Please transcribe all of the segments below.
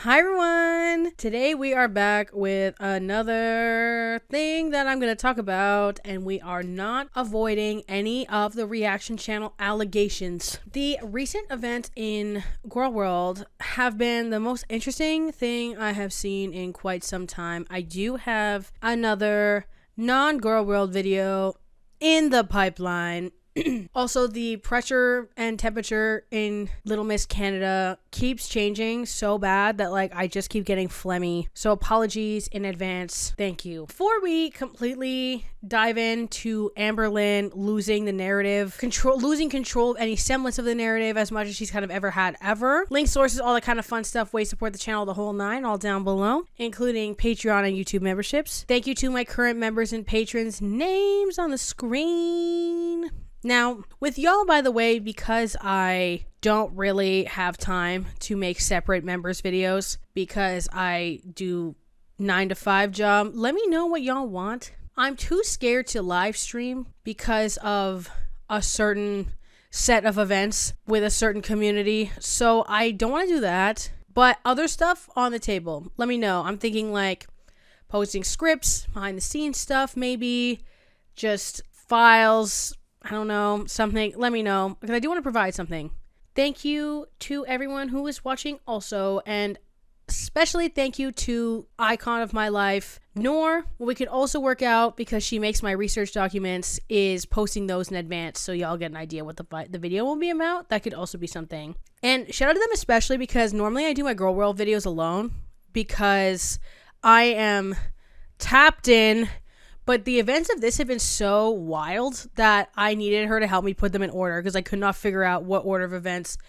Hi everyone! Today we are back with another thing that I'm going to talk about, and we are not avoiding any of the reaction channel allegations. The recent events in Girl World have been the most interesting thing I have seen in quite some time. I do have another non-Girl World video in the pipeline. Also, the pressure and temperature in Little Miss Canada keeps changing so bad that I just keep getting phlegmy. So apologies in advance. Thank you. Before we completely dive into Amberlynn losing the narrative, losing control of any semblance of the narrative as much as she's kind of ever had ever. Link sources, all that kind of fun stuff, ways to support the channel, the whole nine, all down below, including Patreon and YouTube memberships. Thank you to my current members and patrons. Names on the screen. Now, with y'all, by the way, because I don't really have time to make separate members videos because I do 9-to-5 job, let me know what y'all want. I'm too scared to live stream because of a certain set of events with a certain community, so I don't want to do that. But other stuff on the table, let me know. I'm thinking posting scripts, behind the scenes stuff, maybe just files, I don't know, something. Let me know, because I do want to provide something. Thank you to everyone who is watching also, and especially thank you to Icon of My Life, Noor. What we could also work out, because she makes my research documents, is posting those in advance so y'all get an idea what the video will be about. That could also be something. And shout out to them especially, because normally I do my Girl World videos alone because I am tapped in. But the events of this have been so wild that I needed her to help me put them in order because I could not figure out what order of events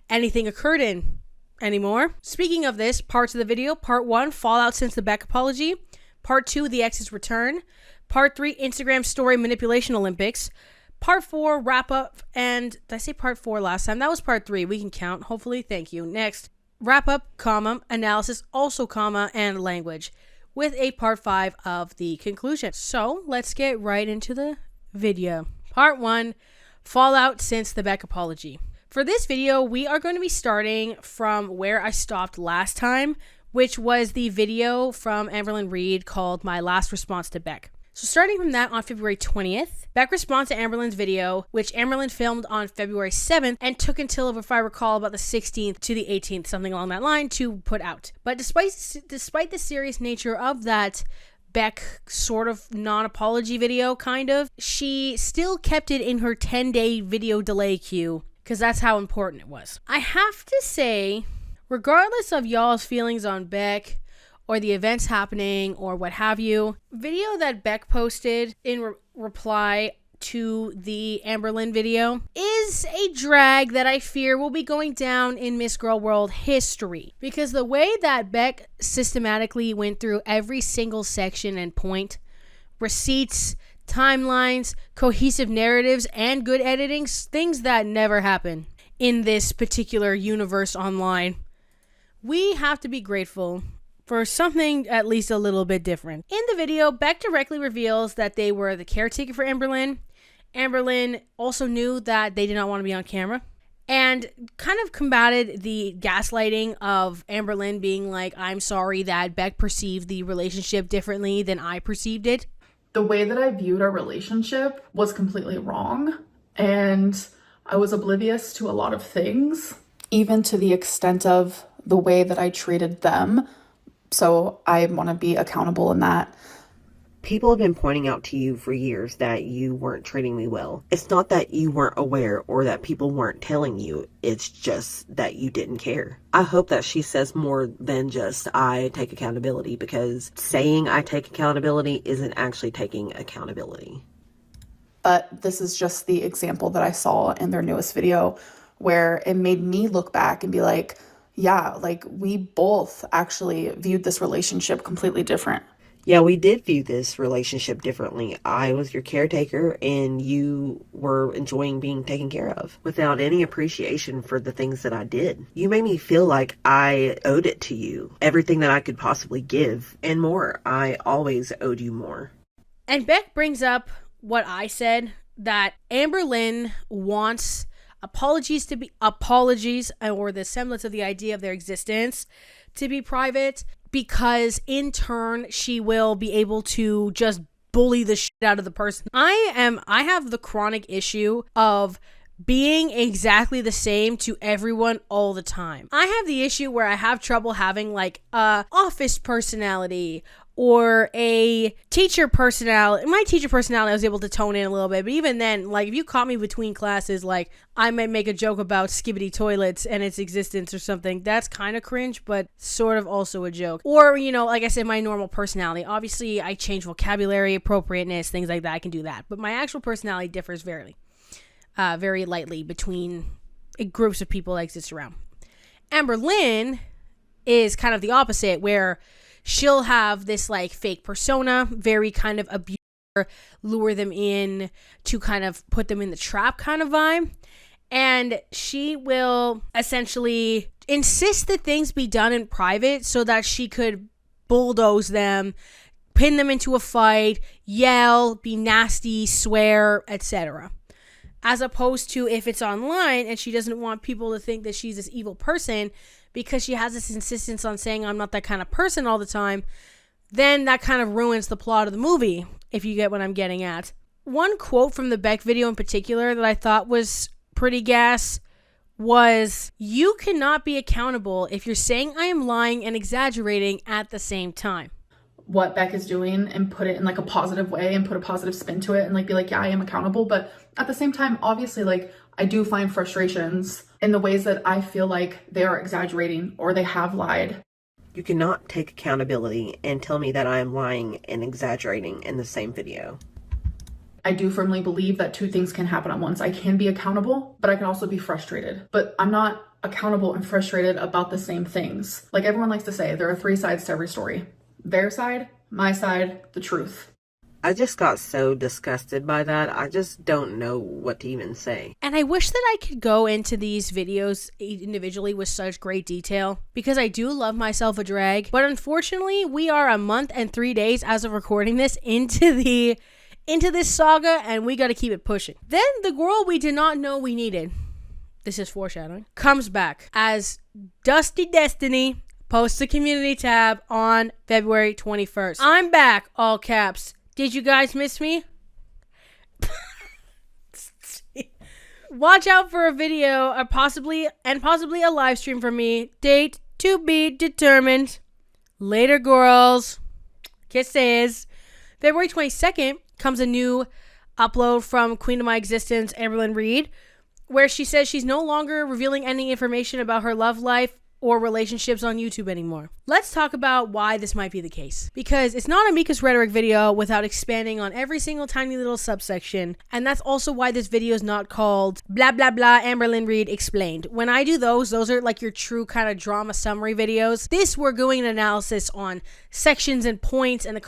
anything occurred in anymore. Speaking of this, parts of the video: Part 1, fallout since the Beck apology. Part 2, the Exes return. Part 3, Instagram story manipulation Olympics. Part 4, wrap up. And did I say Part 4 last time? That was Part 3. We can count, hopefully. Thank you. Next, wrap up, analysis, also, and language, with a Part 5 of the conclusion. So let's get right into the video. Part 1, fallout since the Beck apology. For this video, we are going to be starting from where I stopped last time, which was the video from Amberlynn Reid called My Last Response to Beck. So starting from that, on February 20th, Beck responds to Amberlynn's video, which Amberlynn filmed on February 7th and took until, if I recall, about the 16th to the 18th, something along that line, to put out. But despite the serious nature of that Beck sort of non-apology video, kind of, she still kept it in her 10-day video delay queue, because that's how important it was. I have to say, regardless of y'all's feelings on Beck, or the events happening, or what have you, video that Beck posted in reply to the Amberlynn video is a drag that I fear will be going down in Miss Girl World history. Because the way that Beck systematically went through every single section and point, receipts, timelines, cohesive narratives, and good editing, things that never happen in this particular universe online, we have to be grateful for something at least a little bit different. In the video, Beck directly reveals that they were the caretaker for Amberlynn. Amberlynn also knew that they did not want to be on camera, and kind of combated the gaslighting of Amberlynn being like, I'm sorry that Beck perceived the relationship differently than I perceived it. The way that I viewed our relationship was completely wrong, and I was oblivious to a lot of things, even to the extent of the way that I treated them. So I want to be accountable in that. People have been pointing out to you for years that you weren't treating me well. It's not that you weren't aware or that people weren't telling you. It's just that you didn't care. I hope that she says more than just, I take accountability, because saying I take accountability isn't actually taking accountability. But this is just the example that I saw in their newest video, where it made me look back and be like, yeah, we both actually viewed this relationship completely different. Yeah, we did view this relationship differently. I was your caretaker and you were enjoying being taken care of without any appreciation for the things that I did. You made me feel like I owed it to you, everything that I could possibly give and more. I always owed you more. And Beck brings up what I said, that Amberlynn wants apologies, or the semblance of the idea of their existence, to be private, because in turn she will be able to just bully the shit out of the person. I have the chronic issue of being exactly the same to everyone all the time. I have the issue where I have trouble having like a office personality or a teacher personality. My teacher personality I was able to tone in a little bit, but even then, like if you caught me between classes, like I might make a joke about skibbity toilets and its existence or something. That's kind of cringe, but sort of also a joke. Or, you know, like I said, my normal personality. Obviously, I change vocabulary, appropriateness, things like that. I can do that. But my actual personality differs very lightly between groups of people that exist around. Amberlynn is kind of the opposite, where she'll have this like fake persona, very kind of abuse, lure them in to kind of put them in the trap kind of vibe. And she will essentially insist that things be done in private so that she could bulldoze them, pin them into a fight, yell, be nasty, swear, etc. As opposed to if it's online and she doesn't want people to think that she's this evil person because she has this insistence on saying I'm not that kind of person all the time, then that kind of ruins the plot of the movie, if you get what I'm getting at. One quote from the Beck video in particular that I thought was pretty gas was, "You cannot be accountable if you're saying I am lying and exaggerating at the same time." What Beck is doing and put it in like a positive way and put a positive spin to it and like be like, yeah, I am accountable. But at the same time, obviously, like I do find frustrations in the ways that I feel like they are exaggerating or they have lied. You cannot take accountability and tell me that I am lying and exaggerating in the same video. I do firmly believe that two things can happen at once. I can be accountable, but I can also be frustrated. But I'm not accountable and frustrated about the same things. Like everyone likes to say, there are three sides to every story. Their side, my side, the truth. I just got so disgusted by that. I just don't know what to even say. And I wish that I could go into these videos individually with such great detail, because I do love myself a drag. But unfortunately, we are a month and 3 days as of recording this into this saga, and we got to keep it pushing. Then the girl we did not know we needed, this is foreshadowing, comes back as Dusty Destiny posts a community tab on February 21st. I'm back, all caps. Did you guys miss me? Watch out for a video, or possibly a live stream from me. Date to be determined. Later, girls. Kisses. February 22nd comes a new upload from Queen of My Existence, Amberlynn Reid, where she says she's no longer revealing any information about her love life or relationships on YouTube anymore. Let's talk about why this might be the case. Because it's not a Mika's Rhetoric video without expanding on every single tiny little subsection. And that's also why this video is not called blah blah blah Amberlynn Reid explained. When I do those are like your true kind of drama summary videos. This, we're doing an analysis on sections and points and the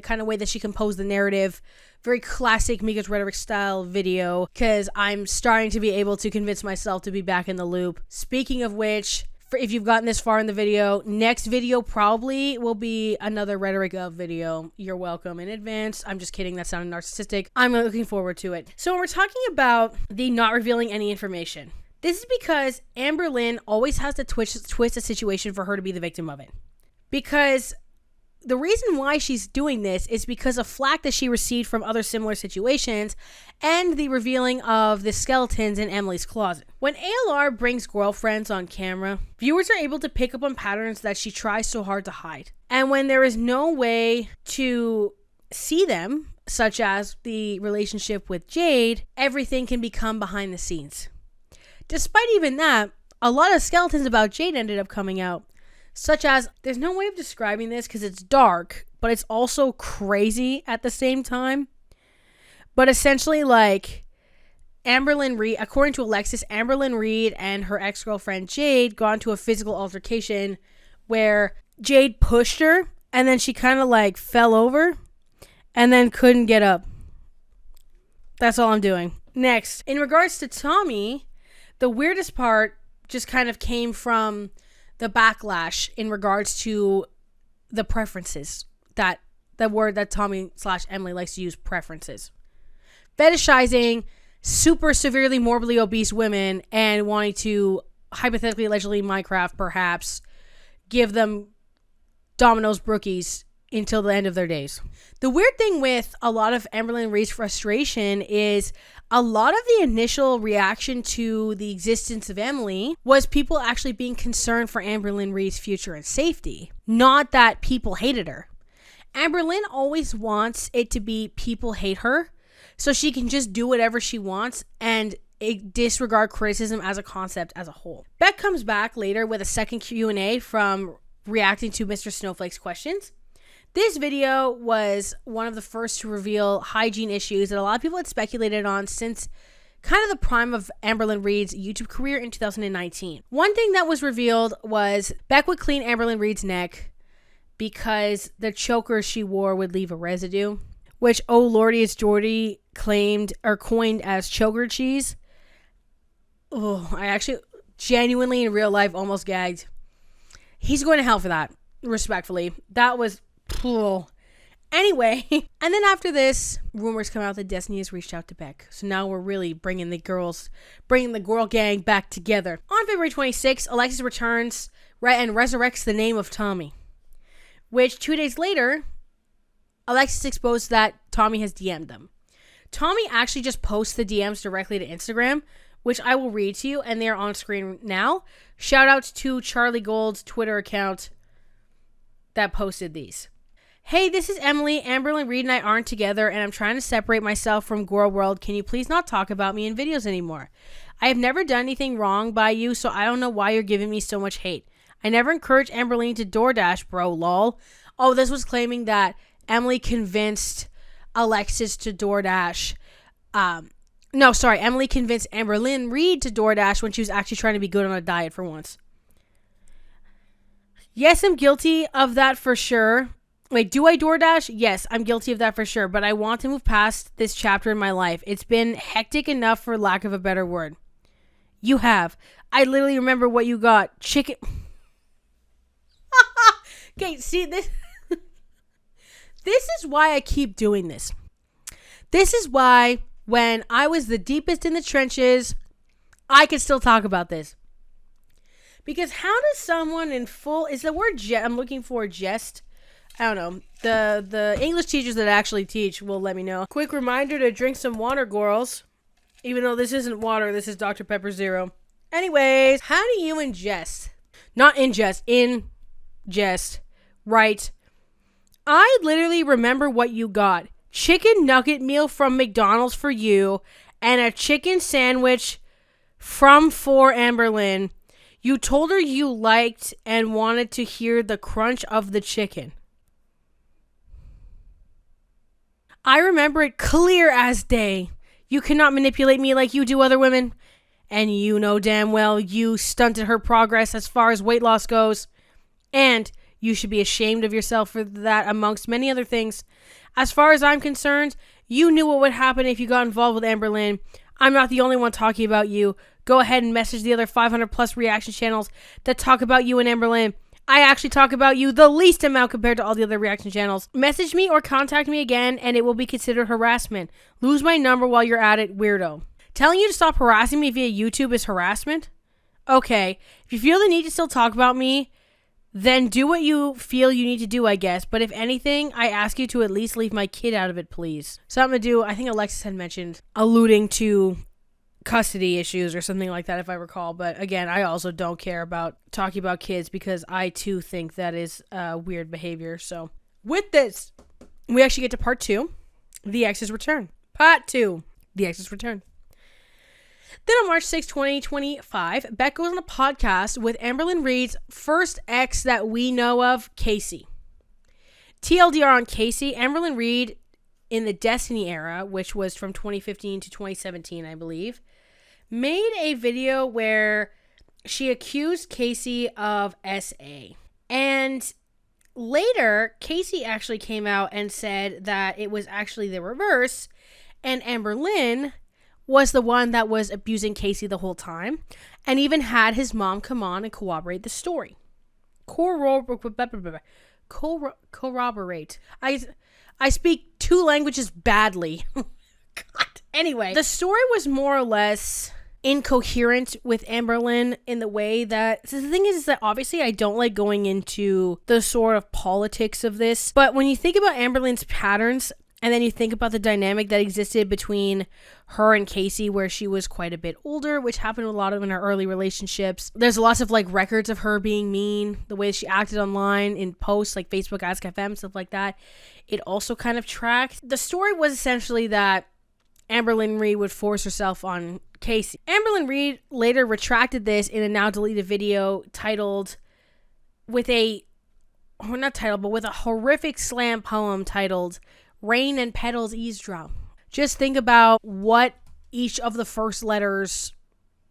kind of way that she composed the narrative. Very classic Mika's Rhetoric style video, because I'm starting to be able to convince myself to be back in the loop. Speaking of which, if you've gotten this far in the video, next video probably will be another Rhetoric of video. You're welcome in advance. I'm just kidding. That sounded narcissistic. I'm looking forward to it. So when we're talking about the not revealing any information, this is because Amberlynn always has to twist a situation for her to be the victim of it. Because the reason why she's doing this is because of flack that she received from other similar situations and the revealing of the skeletons in Emily's closet. When ALR brings girlfriends on camera, viewers are able to pick up on patterns that she tries so hard to hide. And when there is no way to see them, such as the relationship with Jade, everything can become behind the scenes. Despite even that, a lot of skeletons about Jade ended up coming out. Such as, there's no way of describing this because it's dark, but it's also crazy at the same time. But essentially, like, Amberlynn Reid, according to Alexis, Amberlynn Reid and her ex-girlfriend Jade got into a physical altercation where Jade pushed her and then she kind of like fell over and then couldn't get up. That's all I'm doing. Next, in regards to Tommy, the weirdest part just kind of came from the backlash in regards to the preferences, that the word that Tommy/Emily likes to use, preferences. Fetishizing super severely morbidly obese women and wanting to hypothetically, allegedly, Minecraft perhaps give them Domino's brookies until the end of their days. The weird thing with a lot of Amberlynn Reid's frustration is a lot of the initial reaction to the existence of Emily was people actually being concerned for Amberlynn Reid's future and safety, not that people hated her. Amberlynn always wants it to be people hate her so she can just do whatever she wants and disregard criticism as a concept as a whole. Beck comes back later with a second Q&A from reacting to Mr. Snowflake's questions. This video was one of the first to reveal hygiene issues that a lot of people had speculated on since kind of the prime of Amberlynn Reid's YouTube career in 2019. One thing that was revealed was Beck would clean Amberlynn Reid's neck because the choker she wore would leave a residue, which Oh Lordy It's Jordy claimed or coined as choker cheese. Oh, I actually genuinely in real life almost gagged. He's going to hell for that, respectfully. That was... Anyway, and then after this, rumors come out that Destiny has reached out to Beck. So now we're really bringing the girl gang back together. On February 26th, Alexis returns and resurrects the name of Tommy, which 2 days later, Alexis exposed that Tommy has DM'd them. Tommy actually just posts the DMs directly to Instagram, which I will read to you, and they're on screen now. Shout out to Charlie Gold's Twitter account that posted these. Hey, this is Emily. Amberlynn Reid and I aren't together, and I'm trying to separate myself from Girl World. Can you please not talk about me in videos anymore? I have never done anything wrong by you, so I don't know why you're giving me so much hate. I never encouraged Amberlynn to DoorDash, bro, lol. Oh, this was claiming that Emily convinced Alexis to DoorDash. Emily convinced Amberlynn Reid to DoorDash when she was actually trying to be good on a diet for once. Yes, I'm guilty of that for sure. Wait, do I DoorDash? Yes, I'm guilty of that for sure, but I want to move past this chapter in my life. It's been hectic enough for lack of a better word. You have. I literally remember what you got. Chicken. Okay, see, this is why I keep doing this. This is why when I was the deepest in the trenches, I could still talk about this. Because how does someone in full, is the word I'm looking for jest? I don't know. The English teachers that actually teach will let me know. Quick reminder to drink some water, girls. Even though this isn't water, this is Dr. Pepper Zero. Anyways, how do you ingest? Not ingest, ingest. Right. I literally remember what you got. Chicken nugget meal from McDonald's for you and a chicken sandwich for Amberlynn. You told her you liked and wanted to hear the crunch of the chicken. I remember it clear as day. You cannot manipulate me like you do other women. And you know damn well you stunted her progress as far as weight loss goes. And you should be ashamed of yourself for that amongst many other things. As far as I'm concerned, you knew what would happen if you got involved with Amberlynn. I'm not the only one talking about you. Go ahead and message the other 500 plus reaction channels that talk about you and Amberlynn. I actually talk about you the least amount compared to all the other reaction channels. Message me or contact me again and it will be considered harassment. Lose my number while you're at it, weirdo. Telling you to stop harassing me via YouTube is harassment? Okay, if you feel the need to still talk about me, then do what you feel you need to do, I guess. But if anything, I ask you to at least leave my kid out of it, please. Something to do, I think Alexis had mentioned, alluding to custody issues or something like that, if I recall. But again, I also don't care about talking about kids because I too think that is weird behavior. So with this, we actually get to part 2, the Exes return. Part 2, the Exes return. Then on March 6, 2025, Beck goes on a podcast with Amberlynn Reid's first ex that we know of, Casey. TLDR on Casey, Amberlynn Reid in the Destiny era, which was from 2015 to 2017, I believe, made a video where she accused Casey of SA. And later, Casey actually came out and said that it was actually the reverse, and Amberlynn was the one that was abusing Casey the whole time, and even had his mom come on and corroborate the story. Corroborate. I speak 2 languages badly. God. Anyway, the story was more or less incoherent with Amberlynn in the way that, so the thing is that obviously I don't like going into the sort of politics of this, but when you think about Amberlynn's patterns and then you think about the dynamic that existed between her and Casey, where she was quite a bit older, which happened a lot of in her early relationships. There's lots of like records of her being mean, the way she acted online in posts like Facebook Ask FM, stuff like that. It also kind of tracked. The story was essentially that Amberlynn Reid would force herself on Casey. Amberlynn Reid later retracted this in a now deleted video titled with a, or not titled, but with a horrific slam poem titled Rain and Petals Eavesdrop. Just think about what each of the first letters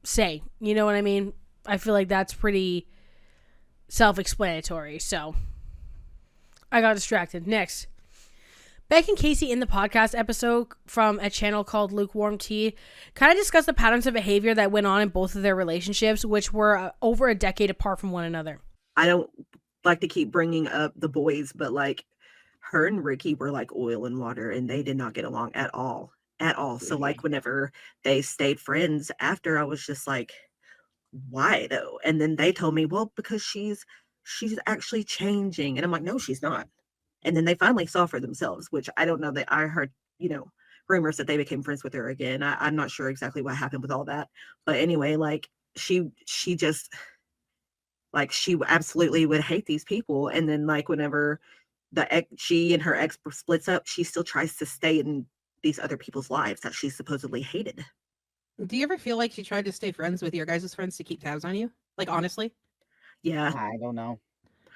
say. You know what I mean? I feel like that's pretty self-explanatory. So I got distracted. Next. Beck and Casey in the podcast episode from a channel called Lukewarm Tea kind of discussed the patterns of behavior that went on in both of their relationships, which were over a decade apart from one another. I don't like to keep bringing up the boys, but like her and Ricky were like oil and water, and they did not get along at all. So like whenever they stayed friends after, I was just like, why though? And then they told me, well, because she's actually changing. And I'm like, no, she's not. And then they finally saw for themselves, which I don't know, that I heard, rumors that they became friends with her again. I'm not sure exactly what happened with all that. But anyway, like she just, like, she absolutely would hate these people. And then like whenever she and her ex splits up, she still tries to stay in these other people's lives that she supposedly hated. Do you ever feel like she tried to stay friends with your guys' friends to keep tabs on you? Like, honestly? Yeah. I don't know.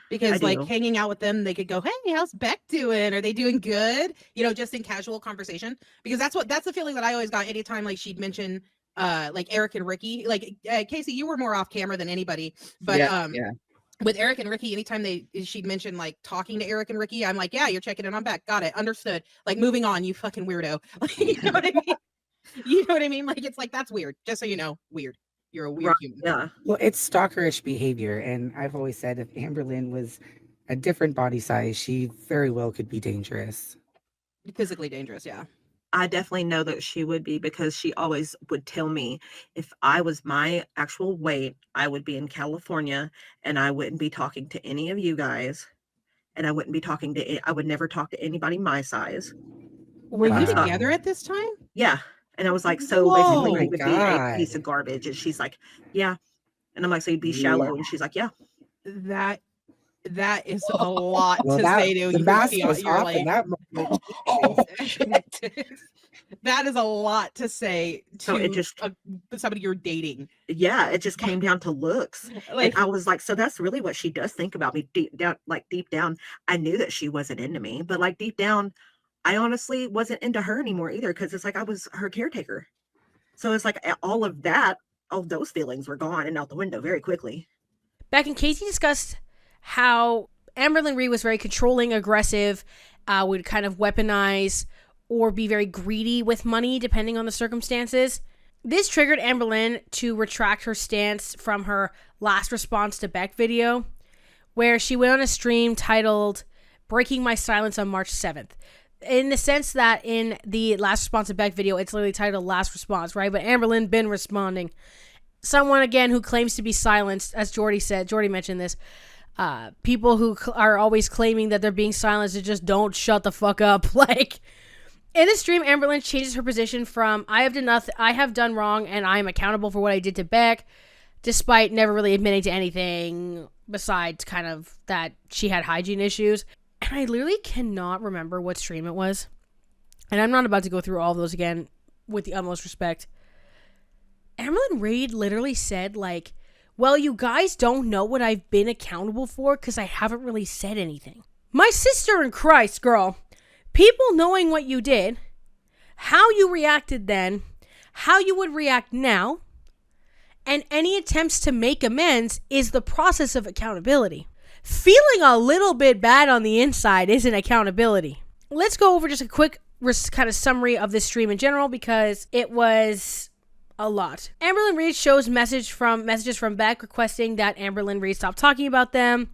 Because like hanging out with them, they could go, hey, how's Beck doing? Are they doing good? Just in casual conversation. Because that's the feeling that I always got anytime like she'd mention like Eric and Ricky. Like Casey, you were more off camera than anybody. But yeah. With Eric and Ricky, anytime she'd mention like talking to Eric and Ricky, I'm like, yeah, you're checking in on Beck. Got it. Understood. Like, moving on, you fucking weirdo. Like, you know what I mean? You know what I mean? Like, it's like, that's weird. Just so you know, weird. You're a weird human. Yeah. Well, it's stalkerish behavior. And I've always said if Amberlynn was a different body size, she very well could be dangerous. Physically dangerous, yeah. I definitely know that she would be, because she always would tell me if I was my actual weight, I would be in California and I wouldn't be talking to any of you guys. And I wouldn't be I would never talk to anybody my size. Were you together at this time? Yeah. And I was like, so basically you would be a piece of garbage. And she's like, yeah. And I'm like, so you'd be shallow. And she's like, yeah. That is a lot to say to the mask was off like, in that moment. That is a lot to say to somebody you're dating. Yeah, it just came down to looks. Like, and I was like, so that's really what she does think about me deep down. I knew that she wasn't into me, but like deep down, I honestly wasn't into her anymore either, because it's like I was her caretaker. So it's like all of those feelings were gone and out the window very quickly. Beck and Casey discussed how Amberlynn Reid was very controlling, aggressive, would kind of weaponize or be very greedy with money depending on the circumstances. This triggered Amberlynn to retract her stance from her last response to Beck video, where she went on a stream titled Breaking My Silence on March 7th. In the sense that in the last response to Beck video, it's literally titled Last Response, right? But Amberlynn been responding. Someone, again, who claims to be silenced, as Jordy said, Jordy mentioned this, people who are always claiming that they're being silenced and just don't shut the fuck up. Like, in the stream, Amberlynn changes her position from I have done wrong and I am accountable for what I did to Beck, despite never really admitting to anything besides kind of that she had hygiene issues. And I literally cannot remember what stream it was. And I'm not about to go through all of those again with the utmost respect. Amberlynn Reid literally said, like, well, you guys don't know what I've been accountable for because I haven't really said anything. My sister in Christ, girl. People knowing what you did, how you reacted then, how you would react now, and any attempts to make amends is the process of accountability. Feeling a little bit bad on the inside isn't accountability. Let's go over just a quick kind of summary of this stream in general, because it was a lot. Amberlynn Reid shows messages from Beck requesting that Amberlynn Reid stop talking about them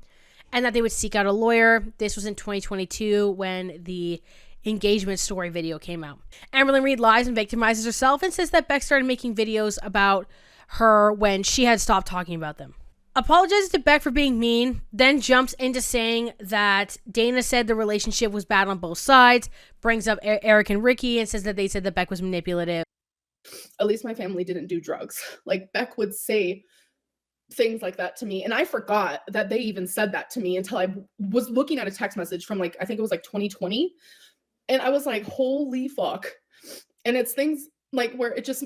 and that they would seek out a lawyer. This was in 2022 when the engagement story video came out. Amberlynn Reid lies and victimizes herself and says that Beck started making videos about her when she had stopped talking about them. Apologizes to Beck for being mean, then jumps into saying that Dana said the relationship was bad on both sides, brings up Eric and Ricky and says that they said that Beck was manipulative. At least my family didn't do drugs. Like, Beck would say things like that to me, and I forgot that they even said that to me until I was looking at a text message from, like, I think it was like 2020, and I was like, holy fuck. And it's things like where it just,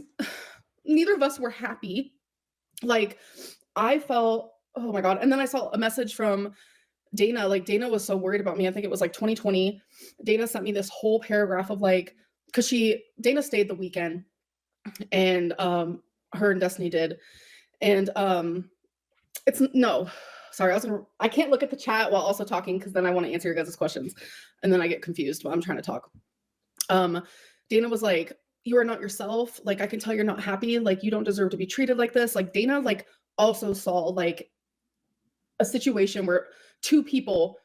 neither of us were happy. Like, I felt, oh my God. And then I saw a message from Dana. Like, Dana was so worried about me. I think it was like 2020. Dana sent me this whole paragraph of like, because Dana stayed the weekend, and her and Destiny did. And I can't look at the chat while also talking, because then I want to answer your guys' questions. And then I get confused while I'm trying to talk. Dana was like, you are not yourself. Like, I can tell you're not happy. Like, you don't deserve to be treated like this. Like, Dana, like, also saw like a situation where two people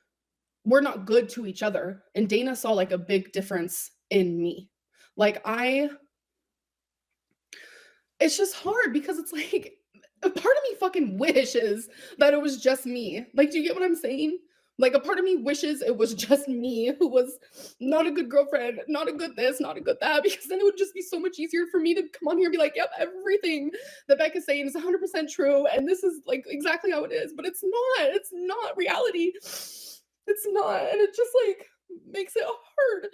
were not good to each other, and Dana saw like a big difference in me. Like, it's just hard, because it's like a part of me fucking wishes that it was just me. Like, do you get what I'm saying? Like, a part of me wishes it was just me who was not a good girlfriend, not a good this, not a good that, because then it would just be so much easier for me to come on here and be like, yep, everything that Beck is saying is 100% true, and this is like exactly how it is. But it's not reality. It's not, and it just like makes it hard.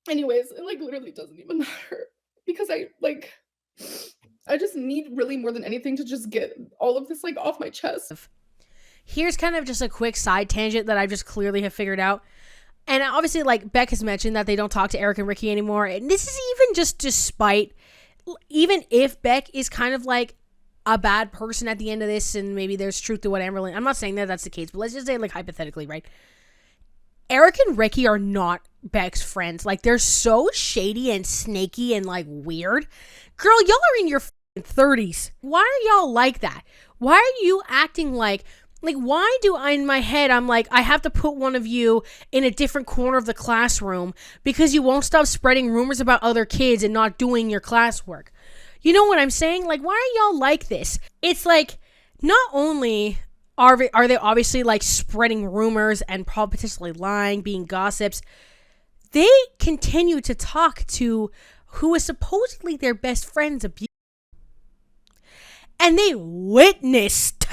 Anyways, it like literally doesn't even matter, because I just need really more than anything to just get all of this like off my chest. Here's kind of just a quick side tangent that I just clearly have figured out. And obviously, like, Beck has mentioned that they don't talk to Eric and Ricky anymore. And this is even just despite, even if Beck is kind of like a bad person at the end of this, and maybe there's truth to what Amberlynn, I'm not saying that that's the case, but let's just say, like, hypothetically, right? Eric and Ricky are not Beck's friends. Like, they're so shady and snaky and, like, weird. Girl, y'all are in your 30s. Why are y'all like that? Why are you acting like, why do I, in my head, I'm like, I have to put one of you in a different corner of the classroom because you won't stop spreading rumors about other kids and not doing your classwork? You know what I'm saying? Like, why are y'all like this? It's like, not only are they obviously, like, spreading rumors and probably potentially lying, being gossips, they continue to talk to who is supposedly their best friend's abuse. And they witnessed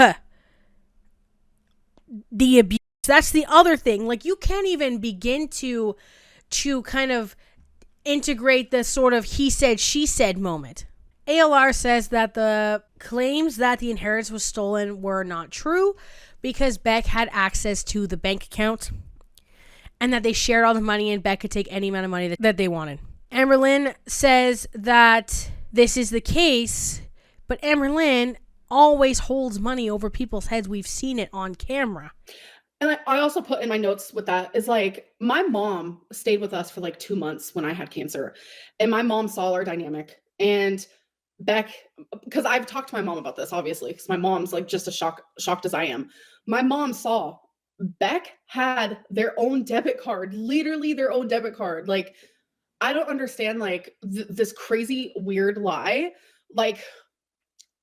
the abuse. That's the other thing. Like, you can't even begin to kind of integrate the sort of he said, she said moment. ALR says that the claims that the inheritance was stolen were not true because Beck had access to the bank account and that they shared all the money and Beck could take any amount of money that they wanted. Amberlynn says that this is the case, but Amberlynn always holds money over people's heads. We've seen it on camera. And I also put in my notes with that is like, my mom stayed with us for like 2 months when I had cancer, and my mom saw our dynamic. And Beck, because I've talked to my mom about this, obviously, because my mom's like just as shocked as I am. My mom saw Beck had their own debit card, literally their own debit card. Like, I don't understand, like, this crazy, weird lie. Like,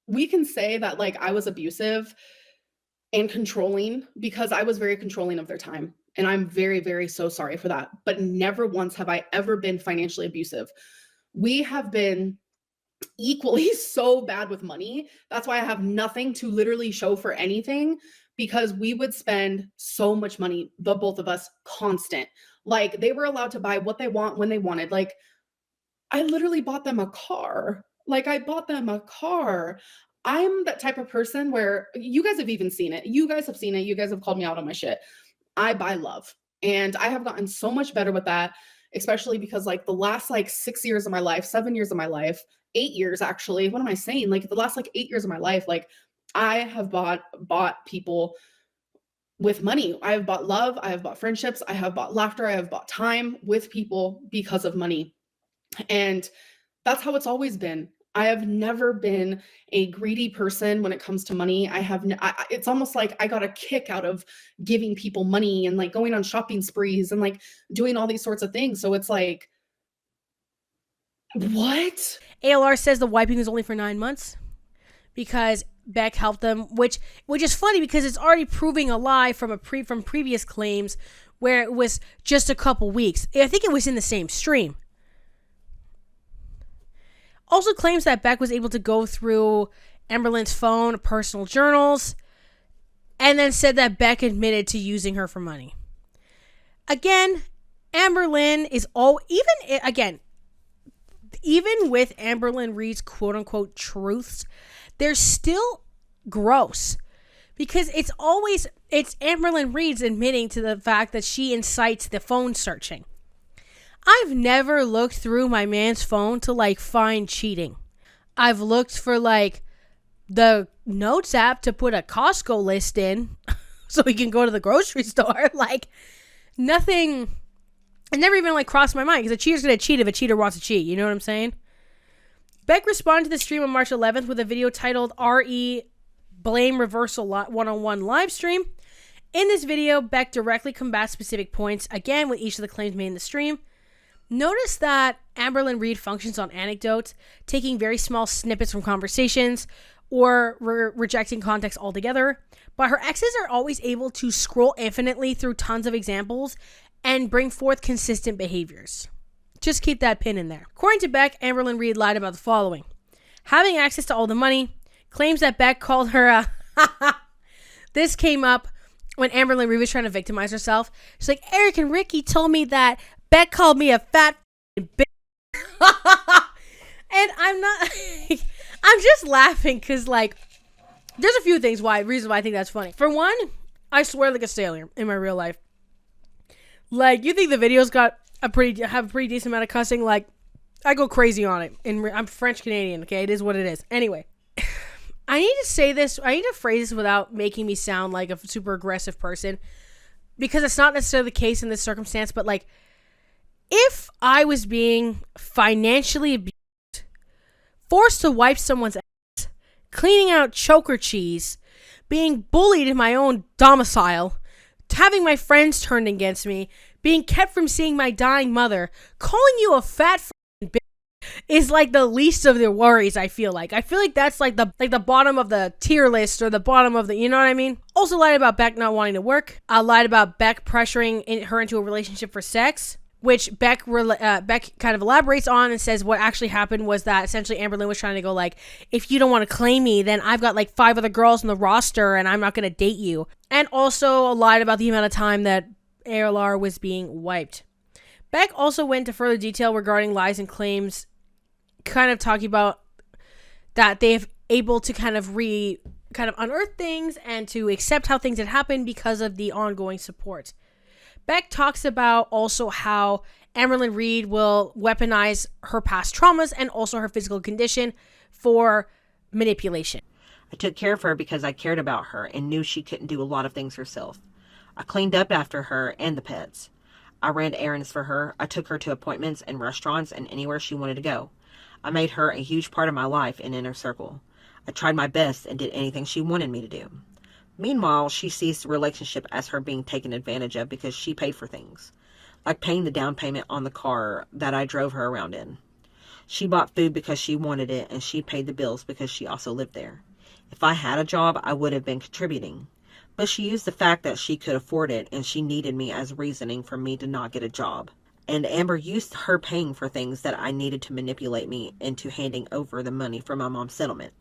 we can say that, like, I was abusive and controlling because I was very controlling of their time. And I'm very, very so sorry for that. But never once have I ever been financially abusive. We have been equally so bad with money. That's why I have nothing to literally show for anything, because we would spend so much money, the both of us, constant. Like, they were allowed to buy what they want when they wanted. Like, I literally bought them a car. Like, I bought them a car. I'm that type of person where you guys have even seen it. You guys have seen it. You guys have called me out on my shit. I buy love. And I have gotten so much better with that, especially because, like, the last, like, 6 years of my life, 7 years of my life, 8 years, actually. What am I saying? Like, the last, like, 8 years of my life, like, I have bought people with money. I have bought love. I have bought friendships. I have bought laughter. I have bought time with people because of money. And that's how it's always been. I have never been a greedy person when it comes to money. It's almost like I got a kick out of giving people money and like going on shopping sprees and like doing all these sorts of things. So it's like, what? ALR says the wiping was only for 9 months because Beck helped them, which is funny because it's already proving a lie from previous claims where it was just a couple weeks. I think it was in the same stream. Also claims that Beck was able to go through Amberlynn's phone, personal journals, and then said that Beck admitted to using her for money. Again, Amberlynn is even with Amberlynn Reid's quote-unquote truths, they're still gross. Because it's Amberlynn Reid's admitting to the fact that she incites the phone searching. I've never looked through my man's phone to like find cheating. I've looked for like the notes app to put a Costco list in so he can go to the grocery store. Like nothing. It never even like crossed my mind because a cheater's gonna cheat if a cheater wants to cheat. You know what I'm saying? Beck responded to the stream on March 11th with a video titled RE Blame Reversal 101 live stream. In this video, Beck directly combats specific points, again with each of the claims made in the stream. Notice that Amberlynn Reid functions on anecdotes, taking very small snippets from conversations or rejecting context altogether. But her exes are always able to scroll infinitely through tons of examples and bring forth consistent behaviors. Just keep that pin in there. According to Beck, Amberlynn Reid lied about the following: having access to all the money, claims that Beck called her a This came up when Amberlynn Reid was trying to victimize herself. She's like, Eric and Ricky told me that Beck called me a fat bitch. And I'm not I'm just laughing because like there's a few reasons why I think that's funny. For one, I swear like a sailor in my real life. Like, you think the videos have a pretty decent amount of cussing? Like, I go crazy on it. I'm French Canadian, okay? It is what it is. Anyway, I need to phrase this without making me sound like a super aggressive person, because it's not necessarily the case in this circumstance, but like, if I was being financially abused, forced to wipe someone's ass, cleaning out choker cheese, being bullied in my own domicile, having my friends turned against me, being kept from seeing my dying mother, calling you a fat bitch is like the least of their worries. I feel like that's like the bottom of the tier list, or the bottom of the, you know what I mean? Also lied about Beck not wanting to work. I lied about Beck pressuring her into a relationship for sex, which Beck kind of elaborates on and says what actually happened was that essentially Amberlynn was trying to go like, if you don't want to claim me, then I've got like 5 other girls on the roster and I'm not going to date you. And also lied about the amount of time that ALR was being wiped. Beck also went into further detail regarding lies and claims, kind of talking about that they've able to kind of unearth things and to accept how things had happened because of the ongoing support. Beck talks about also how Amberlynn Reid will weaponize her past traumas and also her physical condition for manipulation. I took care of her because I cared about her and knew she couldn't do a lot of things herself. I cleaned up after her and the pets. I ran errands for her. I took her to appointments and restaurants and anywhere she wanted to go. I made her a huge part of my life and inner circle. I tried my best and did anything she wanted me to do. Meanwhile, she sees the relationship as her being taken advantage of because she paid for things, like paying the down payment on the car that I drove her around in. She bought food because she wanted it, and she paid the bills because she also lived there. If I had a job, I would have been contributing. But she used the fact that she could afford it, and she needed me as reasoning for me to not get a job. And Amber used her paying for things that I needed to manipulate me into handing over the money for my mom's settlement.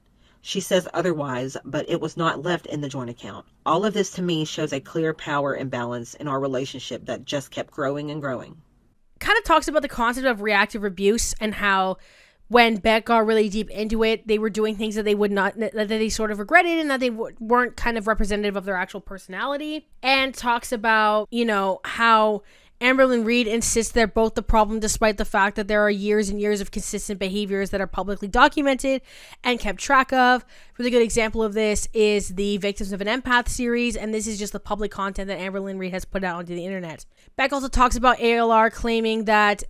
She says otherwise, but it was not left in the joint account. All of this to me shows a clear power imbalance in our relationship that just kept growing and growing. Kind of talks about the concept of reactive abuse and how when Beck got really deep into it, they were doing things that they sort of regretted and that they weren't kind of representative of their actual personality. And talks about, how Amberlynn Reid insists they're both the problem, despite the fact that there are years and years of consistent behaviors that are publicly documented and kept track of. A really good example of this is the Victims of an Empath series, and this is just the public content that Amberlynn Reid has put out onto the internet. Beck also talks about ALR claiming that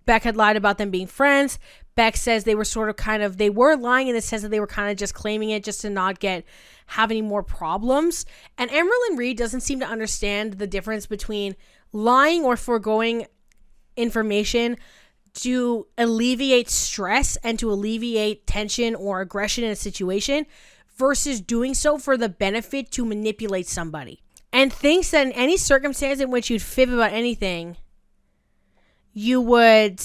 Beck had lied about them being friends. Beck says they were sort of kind of, they were lying in the sense that they were kind of just claiming it just to not have any more problems. And Amberlynn Reid doesn't seem to understand the difference between lying or foregoing information to alleviate stress and to alleviate tension or aggression in a situation versus doing so for the benefit to manipulate somebody. And thinks that in any circumstance in which you'd fib about anything, you would,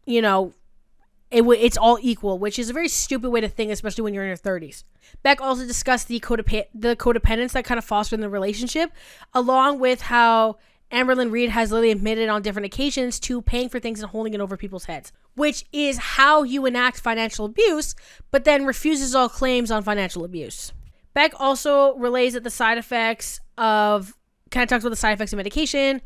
it's all equal, which is a very stupid way to think, especially when you're in your 30s. Beck also discussed the codependence that kind of fostered in the relationship, along with how Amberlynn Reid has literally admitted on different occasions to paying for things and holding it over people's heads, which is how you enact financial abuse, but then refuses all claims on financial abuse. Beck also relays that talks about the side effects of medication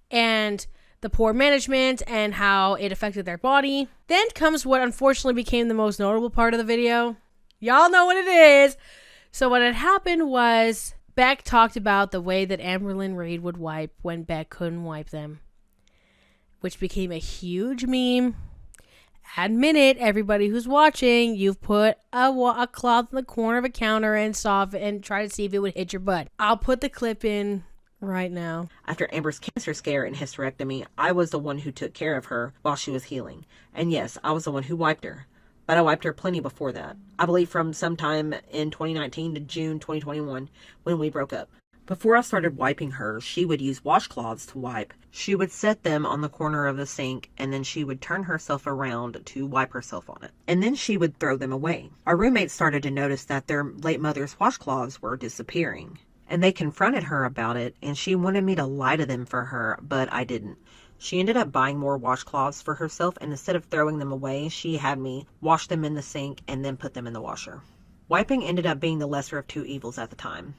and the poor management and how it affected their body. Then comes what unfortunately became the most notable part of the video. Y'all know what it is. So what had happened was Beck talked about the way that Amberlynn Reid would wipe when Beck couldn't wipe them, which became a huge meme. Admit it, everybody who's watching, you've put a cloth in the corner of a counter and try to see if it would hit your butt. I'll put the clip in right now. After Amber's cancer scare and hysterectomy, I was the one who took care of her while she was healing. And yes, I was the one who wiped her. But I wiped her plenty before that. I believe from sometime in 2019 to June 2021 when we broke up. Before I started wiping her, she would use washcloths to wipe. She would set them on the corner of the sink, and then she would turn herself around to wipe herself on it. And then she would throw them away. Our roommates started to notice that their late mother's washcloths were disappearing. And they confronted her about it, and she wanted me to lie to them for her, but I didn't. She ended up buying more washcloths for herself, and instead of throwing them away, she had me wash them in the sink and then put them in the washer. Wiping ended up being the lesser of two evils at the time.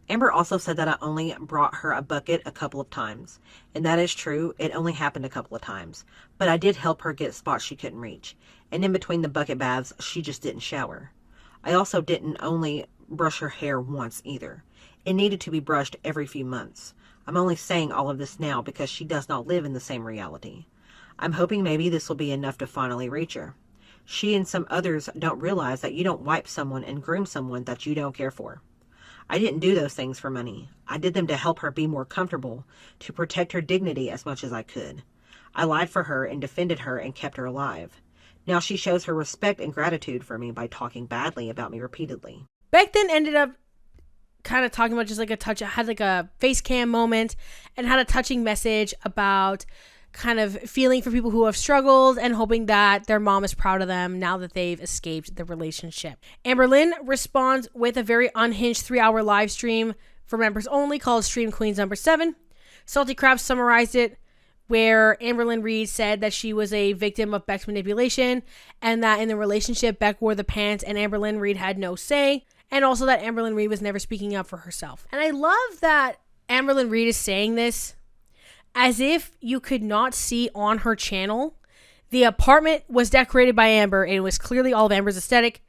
Amber also said that I only brought her a bucket a couple of times. And that is true, it only happened a couple of times. But I did help her get spots she couldn't reach. And in between the bucket baths, she just didn't shower. I also didn't only brush her hair once either. It needed to be brushed every few months. I'm only saying all of this now because she does not live in the same reality. I'm hoping maybe this will be enough to finally reach her. She and some others don't realize that you don't wipe someone and groom someone that you don't care for. I didn't do those things for money. I did them to help her be more comfortable, to protect her dignity as much as I could. I lied for her and defended her and kept her alive. Now she shows her respect and gratitude for me by talking badly about me repeatedly. Beck then ended up kind of talking about just like had like a face cam moment and had a touching message about kind of feeling for people who have struggled and hoping that their mom is proud of them now that they've escaped the relationship. Amberlynn responds with a very unhinged 3-hour live stream for members only called Stream Queens number 7. Salty Crab summarized it where Amberlynn Reid said that she was a victim of Beck's manipulation and that in the relationship Beck wore the pants and Amberlynn Reid had no say, and also that Amberlynn Reid was never speaking up for herself. And I love that Amberlynn Reid is saying this as if you could not see on her channel. The apartment was decorated by Amber, and it was clearly all of Amber's aesthetic.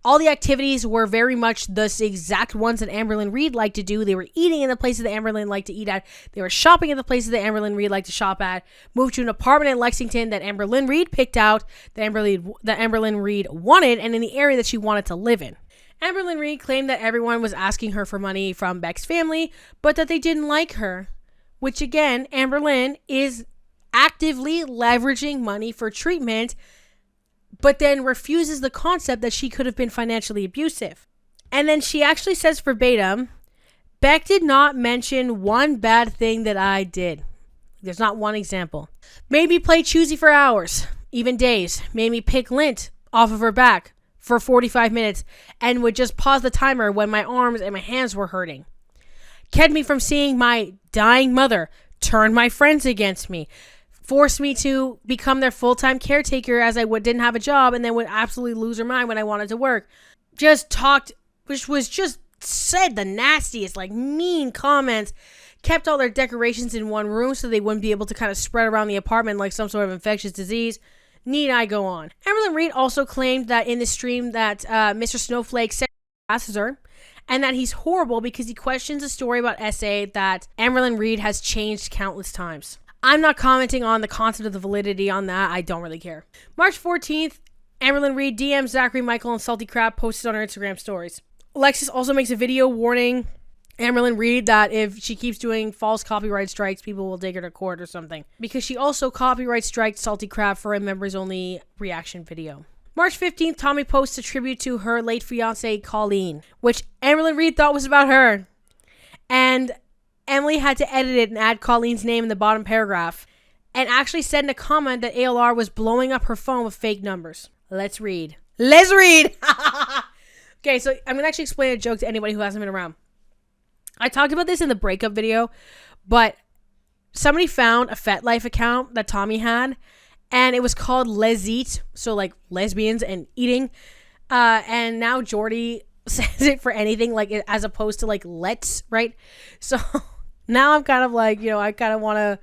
All the activities were very much the exact ones that Amberlynn Reid liked to do. They were eating in the places that Amberlynn liked to eat at. They were shopping at the places that Amberlynn Reid liked to shop at. Moved to an apartment in Lexington that Amberlynn Reid picked out, that Amberlynn Reid wanted, and in the area that she wanted to live in. Amberlynn Reid claimed that everyone was asking her for money from Beck's family, but that they didn't like her. Which again, Amberlynn is actively leveraging money for treatment, but then refuses the concept that she could have been financially abusive. And then she actually says verbatim, Beck did not mention one bad thing that I did. There's not one example. Made me play choosy for hours, even days. Made me pick lint off of her back for 45 minutes and would just pause the timer when my arms and my hands were hurting. Kept me from seeing my dying mother, turned my friends against me, forced me to become their full-time caretaker as I didn't have a job and then would absolutely lose her mind when I wanted to work. Just talked, which was just said the nastiest, like mean comments. Kept all their decorations in one room so they wouldn't be able to kind of spread around the apartment like some sort of infectious disease. Need I go on? Amberlynn Reid also claimed that in the stream that Mr. Snowflake harasses her, and that he's horrible because he questions a story about SA that Amberlynn Reid has changed countless times. I'm not commenting on the concept of the validity on that. I don't really care. March 14th, Amberlynn Reid DMs Zachary, Michael, and Salty Crab posted on her Instagram stories. Alexis also makes a video warning Amberlynn Reid that if she keeps doing false copyright strikes, people will take her to court or something. Because she also copyright striked Salty Crab for a members-only reaction video. March 15th, Tommy posts a tribute to her late fiancée, Colleen, which Amberlynn Reid thought was about her. And Emily had to edit it and add Colleen's name in the bottom paragraph. And actually said in a comment that ALR was blowing up her phone with fake numbers. Let's read. Let's read! Okay, so I'm going to actually explain a joke to anybody who hasn't been around. I talked about this in the breakup video, but somebody found a FetLife account that Tommy had, and it was called Les Eat, so like lesbians and eating. And now Jordy says it for anything, like as opposed to like let's, right? So now I'm kind of like, I kind of want to,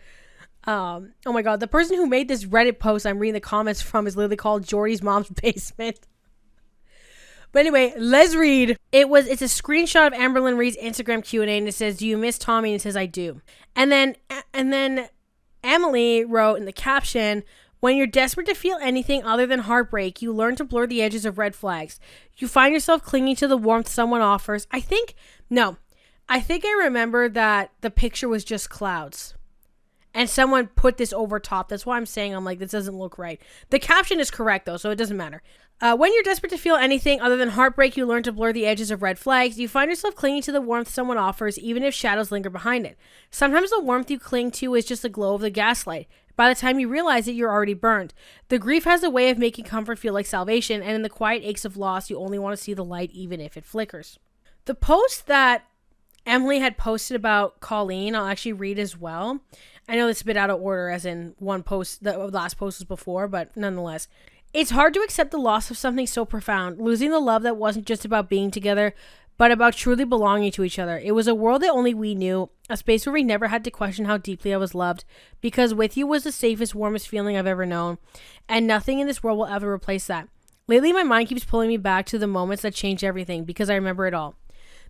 oh my God, the person who made this Reddit post I'm reading the comments from is literally called Jordy's mom's basement. But anyway, let's read. It's a screenshot of Amberlynn Reid's Instagram Q&A, and it says, "Do you miss Tommy?" And it says, "I do." And then Emily wrote in the caption, "When you're desperate to feel anything other than heartbreak, you learn to blur the edges of red flags. You find yourself clinging to the warmth someone offers." I think I remember that the picture was just clouds. And someone put this over top. That's why I'm like, this doesn't look right. The caption is correct, though, so it doesn't matter. When you're desperate to feel anything other than heartbreak, you learn to blur the edges of red flags. You find yourself clinging to the warmth someone offers, even if shadows linger behind it. Sometimes the warmth you cling to is just the glow of the gaslight. By the time you realize it, you're already burned. The grief has a way of making comfort feel like salvation, and in the quiet aches of loss, you only want to see the light, even if it flickers. The post that Emily had posted about Colleen, I'll actually read as well. I know this is a bit out of order, as in one post, the last post was before, but nonetheless. It's hard to accept the loss of something so profound, losing the love that wasn't just about being together, but about truly belonging to each other. It was a world that only we knew, a space where we never had to question how deeply I was loved, because with you was the safest, warmest feeling I've ever known, and nothing in this world will ever replace that. Lately, my mind keeps pulling me back to the moments that changed everything, because I remember it all.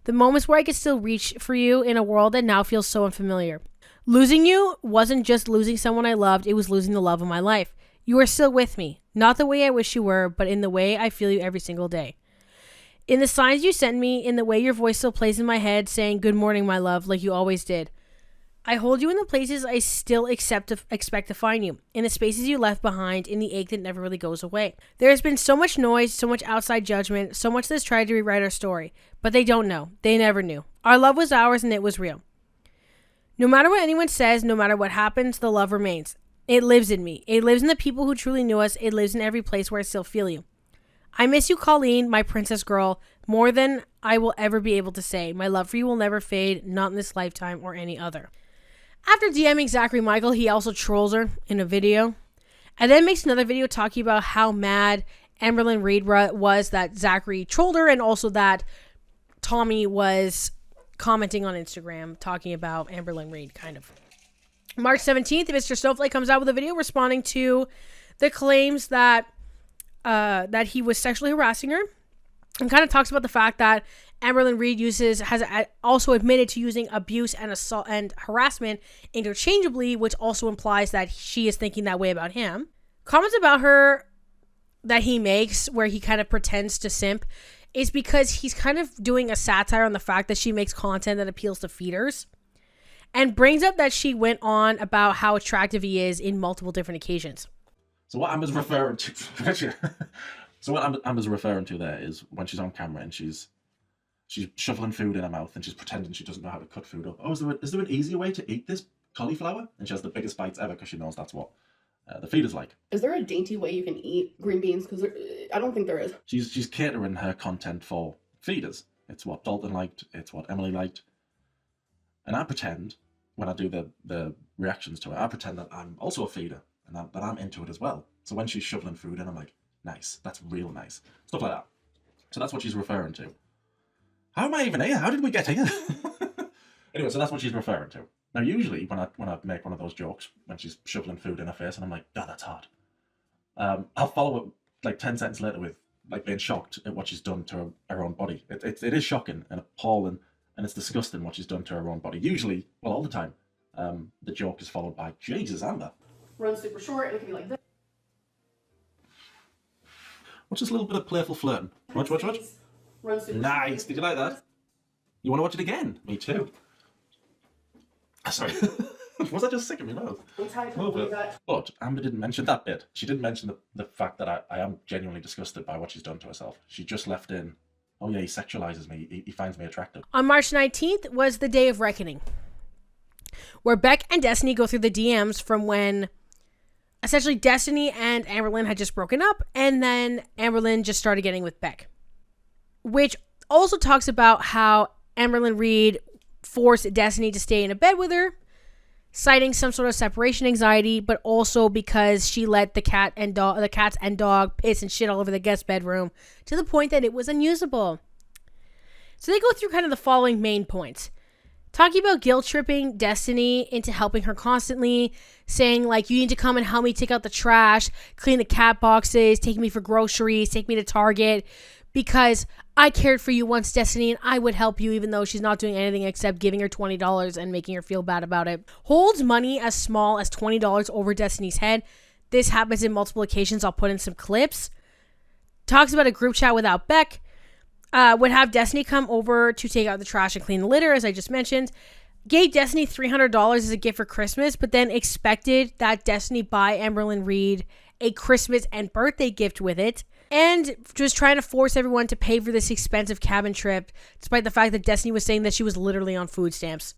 The moments where I could still reach for you in a world that now feels so unfamiliar. Losing you wasn't just losing someone I loved, it was losing the love of my life. You are still with me, not the way I wish you were, but in the way I feel you every single day. In the signs you send me, in the way your voice still plays in my head saying, "Good morning, my love," like you always did. I hold you in the places I still expect to find you, in the spaces you left behind, in the ache that never really goes away. There has been so much noise, so much outside judgment, so much that's tried to rewrite our story, but they don't know. They never knew. Our love was ours and it was real. No matter what anyone says, no matter what happens, the love remains. It lives in me. It lives in the people who truly knew us. It lives in every place where I still feel you. I miss you, Colleen, my princess girl, more than I will ever be able to say. My love for you will never fade, not in this lifetime or any other. After DMing Zachary Michael, he also trolls her in a video, and then makes another video talking about how mad Amberlynn Reid was that Zachary trolled her, and also that Tommy was commenting on Instagram talking about Amberlynn Reid, kind of. March 17th, Mr. Snowflake comes out with a video responding to the claims that he was sexually harassing her, and kind of talks about the fact that Amberlynn Reid has also admitted to using abuse and assault and harassment interchangeably, which also implies that she is thinking that way about him. Comments about her that he makes where he kind of pretends to simp is because he's kind of doing a satire on the fact that she makes content that appeals to feeders, and brings up that she went on about how attractive he is in multiple different occasions. So what Amber's referring to, Amber's referring to there is when she's on camera and she's shoveling food in her mouth and she's pretending she doesn't know how to cut food up. Oh, is there an easier way to eat this cauliflower? And she has the biggest bites ever because she knows that's what the feeder's like. Is there a dainty way you can eat green beans? Because I don't think there is. She's catering her content for feeders. It's what Dalton liked. It's what Emily liked. And I pretend, when I do the reactions to it, I pretend that I'm also a feeder and that I'm into it as well. So when she's shoveling food in, I'm like, nice, that's real nice. Stuff like that. So that's what she's referring to. How am I even here? How did we get here? Anyway, so that's what she's referring to. Now, usually when I make one of those jokes, when she's shoveling food in her face and I'm like, God, that's hard. I'll follow it like 10 seconds later with like being shocked at what she's done to her own body. It is shocking and appalling, and it's disgusting what she's done to her own body. Usually, well, all the time, the joke is followed by, Jesus, Amber. Run super short and it can be like this. Watch this little bit of playful flirting. Watch. Nice. Did you like that? You want to watch it again? Me too. Sorry. Was I just sick of my mouth? But Amber didn't mention that bit. She didn't mention the fact that I am genuinely disgusted by what she's done to herself. She just left in, oh yeah, he sexualizes me. He finds me attractive. On March 19th was the day of reckoning, where Beck and Destiny go through the DMs from when essentially Destiny and Amberlynn had just broken up, and then Amberlynn just started getting with Beck. Which also talks about how Amberlynn Reid forced Destiny to stay in a bed with her, citing some sort of separation anxiety, but also because she let the cats and dog piss and shit all over the guest bedroom to the point that it was unusable. So they go through kind of the following main points. Talking about guilt tripping Destiny into helping her constantly, saying like, you need to come and help me take out the trash, clean the cat boxes, take me for groceries, take me to Target, because I cared for you once, Destiny, and I would help you, even though she's not doing anything except giving her $20 and making her feel bad about it. Holds money as small as $20 over Destiny's head. This happens in multiple occasions. I'll put in some clips. Talks about a group chat without Beck. Would have Destiny come over to take out the trash and clean the litter, as I just mentioned. Gave Destiny $300 as a gift for Christmas, but then expected that Destiny buy Amberlynn Reid a Christmas and birthday gift with it. And just trying to force everyone to pay for this expensive cabin trip, despite the fact that Destiny was saying that she was literally on food stamps.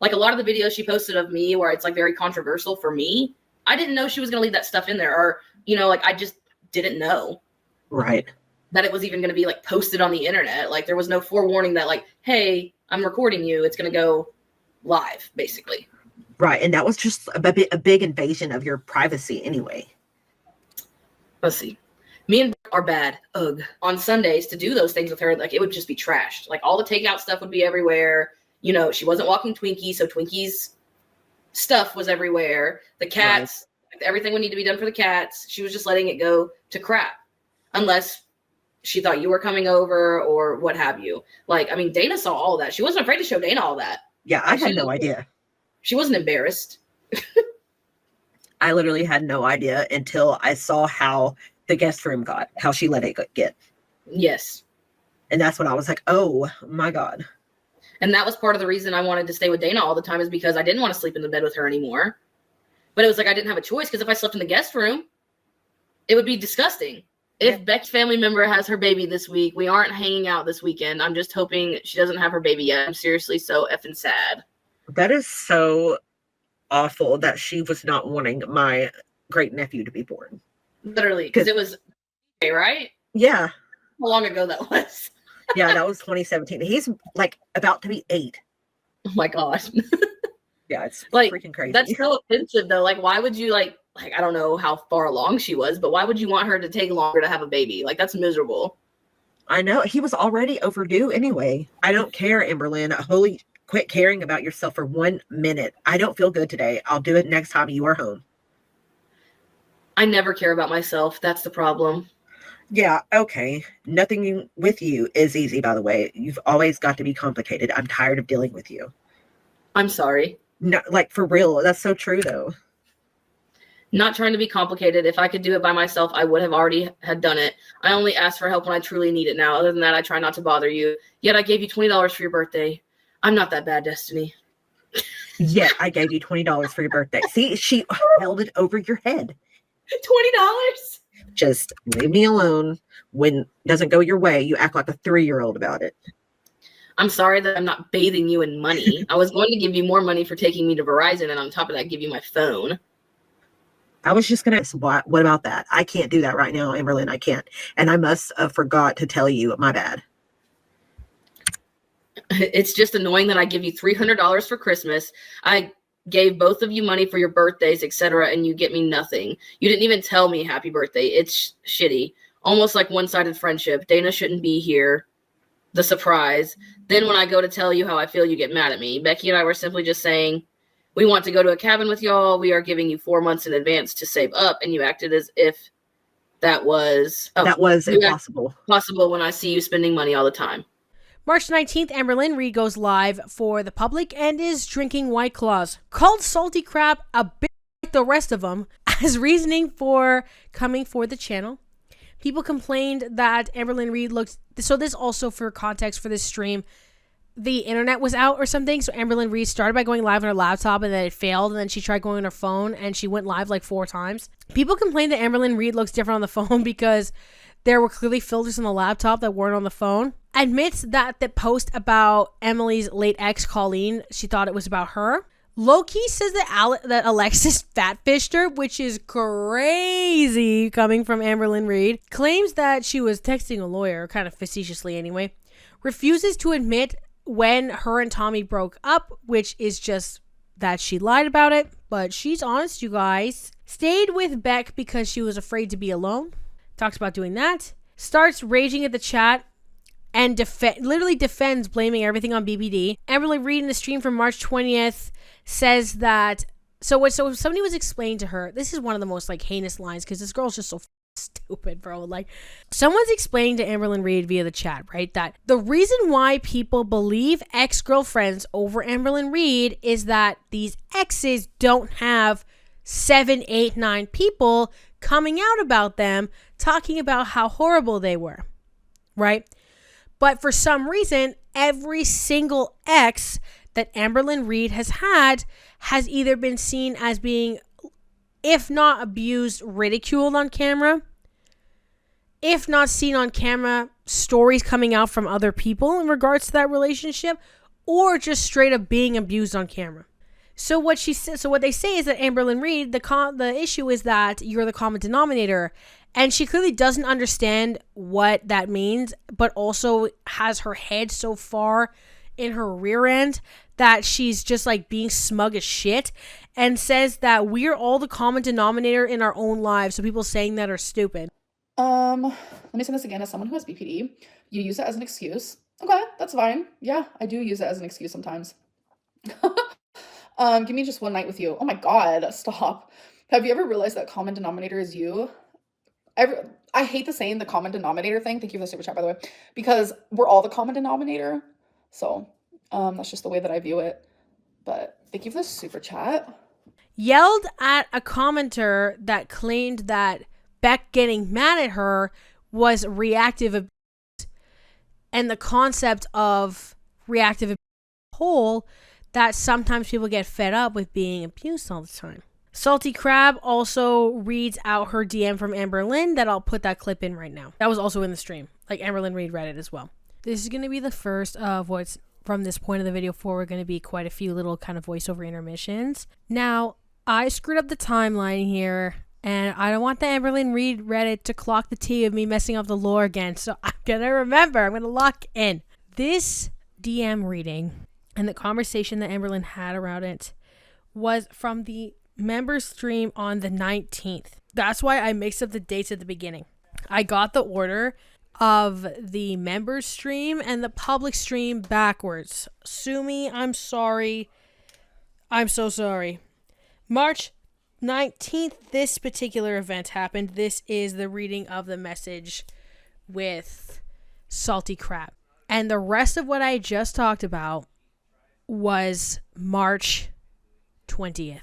Like a lot of the videos she posted of me where it's like very controversial for me, I didn't know she was going to leave that stuff in there. Or, you know, like I just didn't know. Right. That it was even going to be like posted on the internet. Like there was no forewarning that like, hey, I'm recording you. It's going to go live, basically. Right, and that was just a big invasion of your privacy anyway. Let's see. Me and Beck are bad. Ugh. On Sundays to do those things with her, like it would just be trashed. Like all the takeout stuff would be everywhere. You know, she wasn't walking Twinkie, so Twinkie's stuff was everywhere. The cats, everything would need to be done for the cats. She was just letting it go to crap. Unless she thought you were coming over or what have you. Like, I mean, Dana saw all that. She wasn't afraid to show Dana all that. Yeah, I had no idea. She wasn't embarrassed. I literally had no idea until I saw how the guest room got, how she let it get. Yes. And that's when I was like, oh my God. And that was part of the reason I wanted to stay with Dana all the time, is because I didn't want to sleep in the bed with her anymore. But it was like I didn't have a choice, because if I slept in the guest room, it would be disgusting. If Beck's family member has her baby this week, we aren't hanging out this weekend. I'm just hoping she doesn't have her baby yet. I'm seriously so effing sad. That is so awful that she was not wanting my great nephew to be born. Literally, because it was, right? Yeah. How long ago that was? Yeah, that was 2017. He's like about to be 8. Oh my gosh. Yeah, it's like freaking crazy. That's so offensive though. Like, why would you like I don't know how far along she was, but why would you want her to take longer to have a baby? Like, that's miserable. I know. He was already overdue anyway. I don't care, Amberlynn. Holy, quit caring about yourself for 1 minute. I don't feel good today. I'll do it next time you are home. I never care about myself. That's the problem. Yeah, okay. Nothing with you is easy, by the way. You've always got to be complicated. I'm tired of dealing with you. I'm sorry. No, like, for real. That's so true, though. Not trying to be complicated. If I could do it by myself, I would have already had done it. I only ask for help when I truly need it now. Other than that, I try not to bother you. Yet I gave you $20 for your birthday. I'm not that bad, Destiny. Yet I gave you $20 for your birthday. See, she held it over your head. $20? Just leave me alone. When it doesn't go your way, you act like a 3-year-old about it. I'm sorry that I'm not bathing you in money. I was going to give you more money for taking me to Verizon, and on top of that, give you my phone. I was just going to, what about that? I can't do that right now, Amberlynn. I can't. And I must have forgot to tell you, my bad. It's just annoying that I give you $300 for Christmas. I gave both of you money for your birthdays, etc., and you get me nothing. You didn't even tell me happy birthday. It's shitty. Almost like one-sided friendship. Dana shouldn't be here. The surprise. Then when I go to tell you how I feel, you get mad at me. Becky and I were simply just saying, we want to go to a cabin with y'all. We are giving you 4 months in advance to save up. And you acted as if that was impossible. Possible when I see you spending money all the time. March 19th, Amberlynn Reid goes live for the public and is drinking White Claws. Called salty crap a bit the rest of them, as reasoning for coming for the channel. People complained that Amberlynn Reid looked... So this also, for context for this stream, the internet was out or something. So Amberlynn Reid started by going live on her laptop and then it failed. And then she tried going on her phone and she went live like 4 times. People complained that Amberlynn Reid looks different on the phone because there were clearly filters on the laptop that weren't on the phone. Admits that the post about Emily's late ex, Colleen, she thought it was about her. Loki says that Alexis fatfished her, which is crazy coming from Amberlynn Reid. Claims that she was texting a lawyer, kind of facetiously anyway. Refuses to admit when her and Tommy broke up, which is just that she lied about it. But she's honest, you guys. Stayed with Beck because she was afraid to be alone. Talks about doing that. Starts raging at the chat and literally defends blaming everything on BBD. Amberlynn Reid in the stream from March 20th says that... So somebody was explaining to her... This is one of the most like heinous lines because this girl's just so stupid, bro. Like, someone's explaining to Amberlynn Reid via the chat, right, that the reason why people believe ex-girlfriends over Amberlynn Reid is that these exes don't have 7, 8, 9 people coming out about them, talking about how horrible they were, right? But for some reason, every single ex that Amberlynn Reid has had has either been seen as being, if not abused, ridiculed on camera, if not seen on camera, stories coming out from other people in regards to that relationship, or just straight up being abused on camera. So what they say is that Amberlynn Reid, the issue is that you're the common denominator, and she clearly doesn't understand what that means, but also has her head so far in her rear end that she's just like being smug as shit, and says that we're all the common denominator in our own lives. So people saying that are stupid. Let me say this again. As someone who has BPD, you use it as an excuse. Okay, that's fine. Yeah, I do use it as an excuse sometimes. Give me just one night with you. Oh my God, stop. Have you ever realized that common denominator is you? I hate the saying the common denominator thing. Thank you for the super chat, by the way, because we're all the common denominator. So, that's just the way that I view it. But thank you for the super chat. Yelled at a commenter that claimed that Beck getting mad at her was reactive abuse, and the concept of reactive abuse as a whole, that sometimes people get fed up with being abused all the time. Salty Crab also reads out her DM from Amberlynn that I'll put that clip in right now. That was also in the stream. Like, Amberlynn Reid read it as well. This is going to be the first of what's from this point of the video forward going to be quite a few little kind of voiceover intermissions. Now, I screwed up the timeline here, and I don't want the Amberlynn Reid Reddit to clock the tea of me messing up the lore again, so I'm going to remember. I'm going to lock in. This DM reading and the conversation that Amberlynn had around it was from the member stream on the 19th. That's why I mixed up the dates at the beginning. I got the order of the member stream and the public stream backwards. Sue me, I'm sorry. I'm so sorry. March 19th, this particular event happened. This is the reading of the message with Salty Crab. And the rest of what I just talked about was March 20th.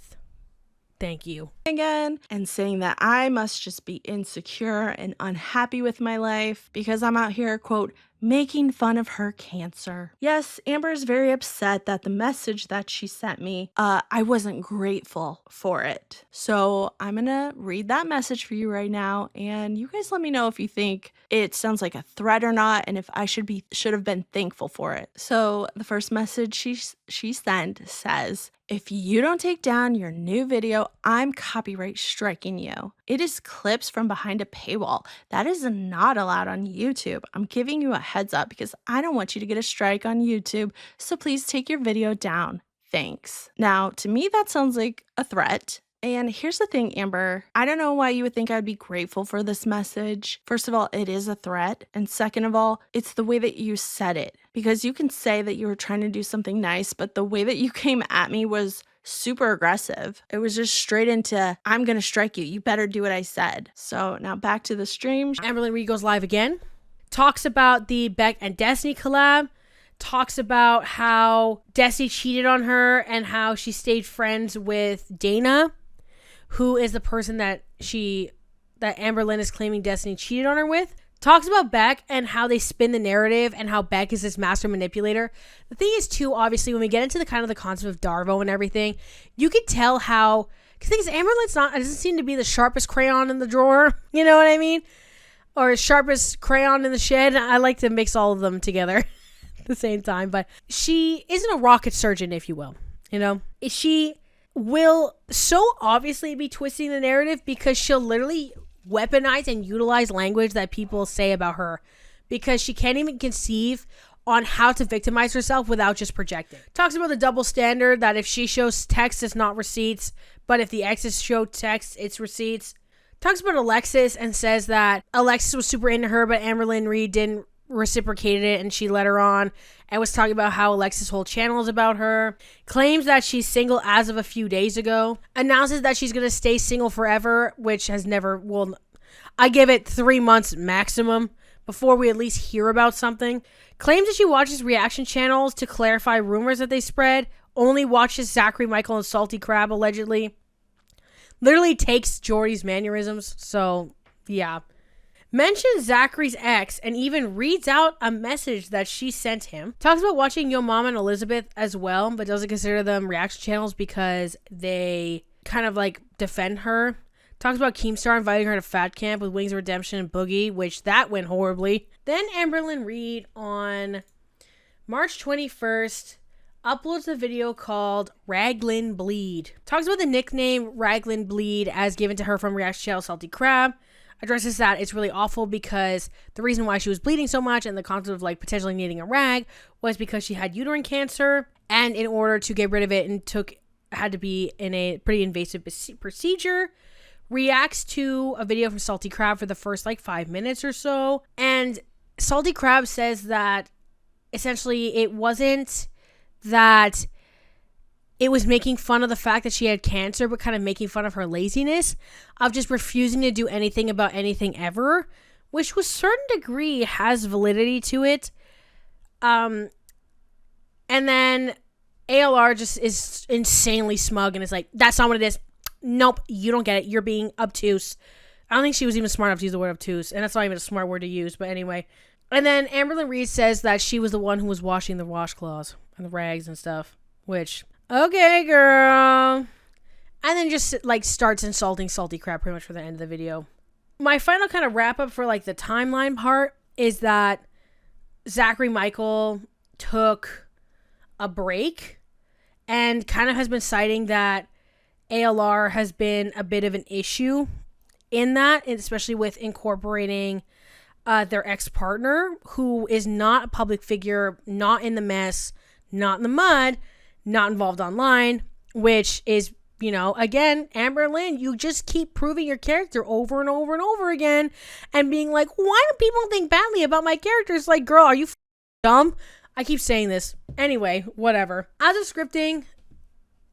Thank you. Again, and saying that I must just be insecure and unhappy with my life because I'm out here, quote, making fun of her cancer. Yes, Amber is very upset that the message that she sent me, I wasn't grateful for it. So I'm gonna read that message for you right now, and you guys let me know if you think it sounds like a threat or not, and if I should have been thankful for it. So the first message she sent says, "If you don't take down your new video, I'm copyright striking you. It is clips from behind a paywall. That is not allowed on YouTube. I'm giving you a heads up because I don't want you to get a strike on YouTube, so please take your video down. Thanks." Now, to me, that sounds like a threat. And here's the thing, Amber. I don't know why you would think I'd be grateful for this message. First of all, it is a threat. And second of all, it's the way that you said it. Because you can say that you were trying to do something nice, but the way that you came at me was super aggressive. It was just straight into, I'm going to strike you. You better do what I said. So now back to the stream. Amberlynn Reid goes live again. Talks about the Beck and Destiny collab. Talks about how Destiny cheated on her and how she stayed friends with Dana, who is the person that Amberlynn is claiming Destiny cheated on her with, talks about Beck and how they spin the narrative and how Beck is this master manipulator. The thing is, too, obviously, when we get into the kind of the concept of Darvo and everything, you could tell how, because the thing is, Amberlynn's doesn't seem to be the sharpest crayon in the drawer, you know what I mean? Or sharpest crayon in the shed. I like to mix all of them together at the same time, but she isn't a rocket surgeon, if you will, you know? She will so obviously be twisting the narrative because she'll literally weaponize and utilize language that people say about her because she can't even conceive on how to victimize herself without just projecting. Talks about the double standard that if she shows text, it's not receipts, but if the exes show text, it's receipts. Talks about Alexis and says that Alexis was super into her, but Amberlynn Reid didn't reciprocate it and she let her on, and was talking about how Alexis' whole channel is about her. Claims that she's single as of a few days ago. Announces that she's going to stay single forever, which has never, well, I give it 3 months maximum before we at least hear about something. Claims that she watches reaction channels to clarify rumors that they spread. Only watches Zachary, Michael, and Salty Crab, allegedly. Literally takes Jordy's mannerisms, so yeah. Mentions Zachary's ex and even reads out a message that she sent him. Talks about watching Yo Mama and Elizabeth as well, but doesn't consider them reaction channels because they kind of like defend her. Talks about Keemstar inviting her to Fat Camp with Wings of Redemption and Boogie, which that went horribly. Then Amberlynn Reid on March 21st uploads a video called Raglan Bleed. Talks about the nickname Raglan Bleed as given to her from reaction channel Salty Crab. Addresses that it's really awful because the reason why she was bleeding so much and the concept of like potentially needing a rag was because she had uterine cancer, and in order to get rid of it had to be in a pretty invasive procedure. Reacts to a video from Salty Crab for the first like 5 minutes or so, and Salty Crab says that essentially it wasn't that it was making fun of the fact that she had cancer, but kind of making fun of her laziness of just refusing to do anything about anything ever, which to a certain degree has validity to it. And then ALR just is insanely smug and is like, that's not what it is. Nope, you don't get it. You're being obtuse. I don't think she was even smart enough to use the word obtuse, and that's not even a smart word to use, but anyway. And then Amberlynn Reid says that she was the one who was washing the washcloths and the rags and stuff, which, okay, girl. And then just like starts insulting Salty Crab pretty much for the end of the video. My final kind of wrap up for like the timeline part is that Zachary Michael took a break and kind of has been citing that ALR has been a bit of an issue in that, especially with incorporating their ex-partner, who is not a public figure, not in the mess, not in the mud, not involved online, which is, you know, again, Amberlynn, you just keep proving your character over and over and over again and being like, why do people think badly about my characters? Like, girl, are you dumb? I keep saying this. Anyway, whatever. As of scripting,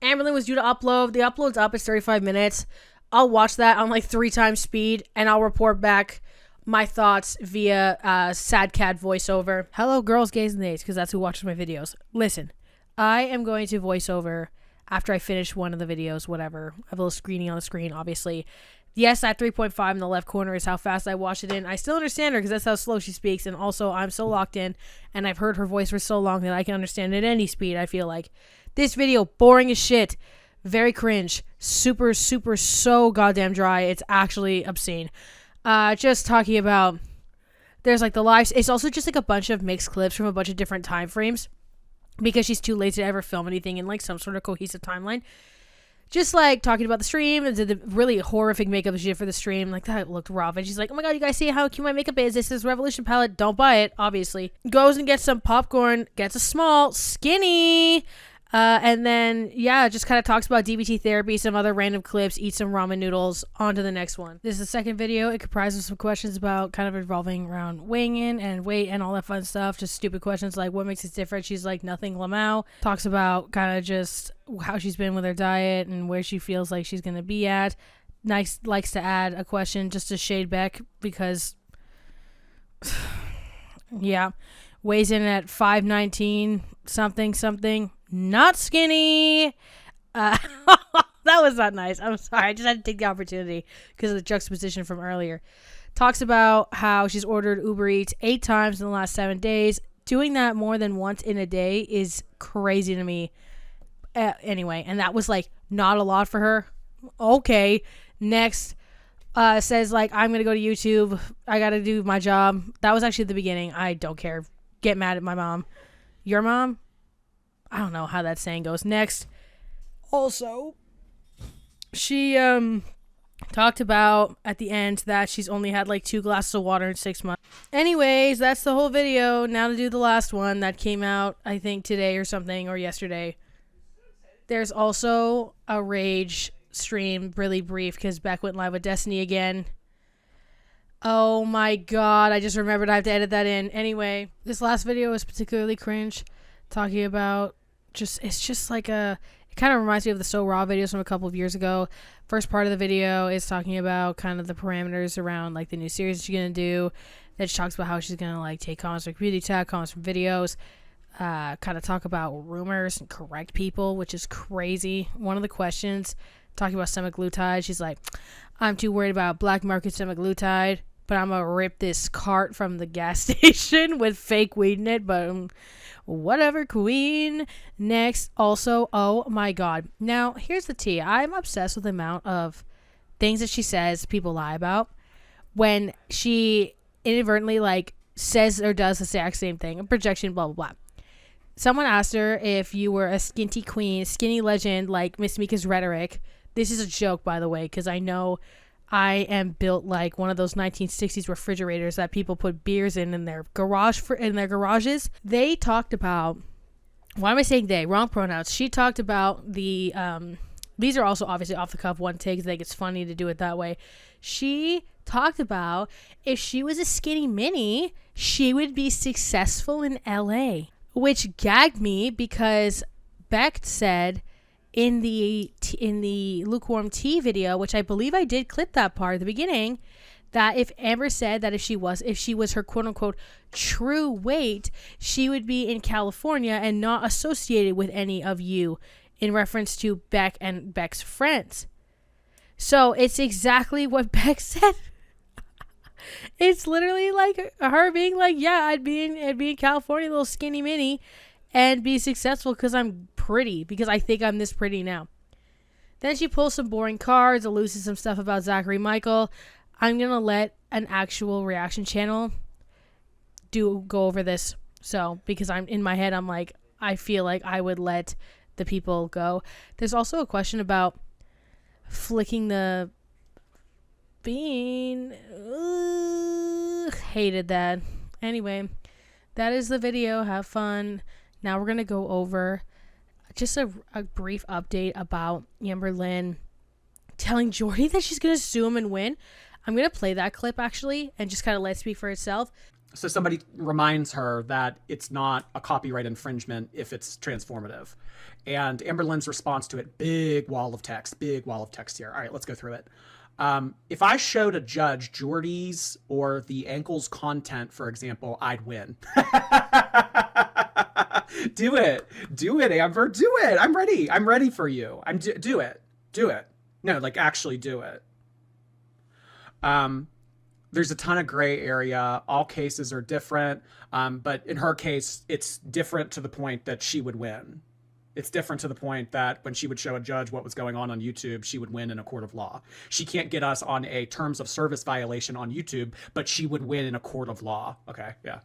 Amberlynn was due to upload. The upload's up. It's 35 minutes. I'll watch that on like 3 times speed, and I'll report back my thoughts via Sad Cat voiceover. Hello, girls, gays, and theys, because that's who watches my videos. Listen, I am going to voiceover after I finish one of the videos, whatever. I have a little screening on the screen, obviously. Yes, that 3.5 in the left corner is how fast I watch it in. I still understand her because that's how slow she speaks, and also I'm so locked in, and I've heard her voice for so long that I can understand it at any speed, I feel like. This video, boring as shit. Very cringe. Super, super, so goddamn dry. It's actually obscene. Just talking about, there's like the lives. It's also just like a bunch of mixed clips from a bunch of different time frames because she's too lazy to ever film anything in like some sort of cohesive timeline. Just like talking about the stream and the really horrific makeup she did for the stream. Like that looked rough. And she's like, oh my god, you guys see how cute my makeup is? This is Revolution palette. Don't buy it, obviously. Goes and gets some popcorn. Gets a small, skinny. And then, yeah, just kind of talks about DBT therapy, some other random clips, eat some ramen noodles, on to the next one. This is the second video. It comprises some questions about kind of revolving around weighing in and weight and all that fun stuff. Just stupid questions like what makes it different. She's like, nothing, Lamau. Talks about kind of just how she's been with her diet and where she feels like she's going to be at. Nice, likes to add a question just to shade Beck because, yeah, weighs in at 5'19", something. Not skinny. That was not nice. I'm sorry. I just had to take the opportunity because of the juxtaposition from earlier. Talks about how she's ordered Uber Eats 8 times in the last 7 days. Doing that more than once in a day is crazy to me. Anyway, and that was like not a lot for her. Okay. Next, says like, I'm going to go to YouTube. I got to do my job. That was actually the beginning. I don't care. Get mad at my mom. Your mom? I don't know how that saying goes. Next, also, she talked about at the end that she's only had like 2 glasses of water in 6 months. Anyways, that's the whole video. Now to do the last one that came out, I think today or something, or yesterday. There's also a rage stream, really brief, because Beck went live with Destiny again. Oh my god, I just remembered I have to edit that in. Anyway, this last video is particularly cringe, talking about it's just like it kind of reminds me of the So Raw videos from a couple of years ago. First part of the video is talking about kind of the parameters around like the new series that she's going to do. Then she talks about how she's going to like take comments from community tab, comments from videos, kind of talk about rumors and correct people, which is crazy. One of the questions, talking about semaglutide, she's like, I'm too worried about black market semaglutide, but I'm going to rip this cart from the gas station with fake weed in it, but whatever, queen. Next, also, oh my god. Now, here's the tea. I'm obsessed with the amount of things that she says people lie about when she inadvertently, like, says or does the exact same thing. A projection, blah, blah, blah. Someone asked her if you were a skinty queen, skinny legend like Miss Mika's Rhetoric. This is a joke, by the way, because I know I am built like one of those 1960s refrigerators that people put beers in their garages. They talked about, why am I saying they? Wrong pronouns. She talked about the, these are also obviously off the cuff one takes. I think it's funny to do it that way. She talked about if she was a skinny mini, she would be successful in LA, which gagged me because Beck said in the lukewarm tea video, which I believe I did clip that part at the beginning, that if Amber said that if she was her quote unquote true weight, she would be in California and not associated with any of you, in reference to Beck and Beck's friends. So it's exactly what Beck said. It's literally like her being like, yeah, I'd be in California, a little skinny mini, and be successful because I'm pretty, because I think I'm this pretty now. Then she pulls some boring cards, alludes to some stuff about Zachary Michael. I'm going to let an actual reaction channel go over this. So, because I'm in my head, I'm like, I feel like I would let the people go. There's also a question about flicking the bean. Hated that. Anyway, that is the video. Have fun. Now we're going to go over just a brief update about Amberlynn telling Jordy that she's going to sue him and win. I'm going to play that clip actually and just kind of let it speak for itself. So somebody reminds her that it's not a copyright infringement if it's transformative. And Amberlynn's response to it, big wall of text here. All right, let's go through it. If I showed a judge Jordy's or the ankles content, for example, I'd win. Do it, Amber, do it. I'm ready for you. Do it. No, like actually do it. There's a ton of gray area. All cases are different. But in her case, it's different to the point that she would win. It's different to the point that when she would show a judge what was going on YouTube, she would win in a court of law. She can't get us on a terms of service violation on YouTube, but she would win in a court of law. Okay, yeah.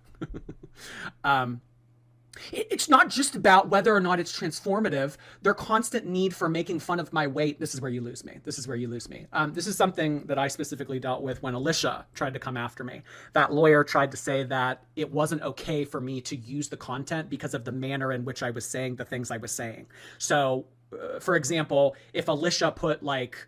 It's not just about whether or not it's transformative. Their constant need for making fun of my weight. This is where you lose me. This is something that I specifically dealt with when Alicia tried to come after me. That lawyer tried to say that it wasn't okay for me to use the content because of the manner in which I was saying the things I was saying. So, for example, if Alicia put like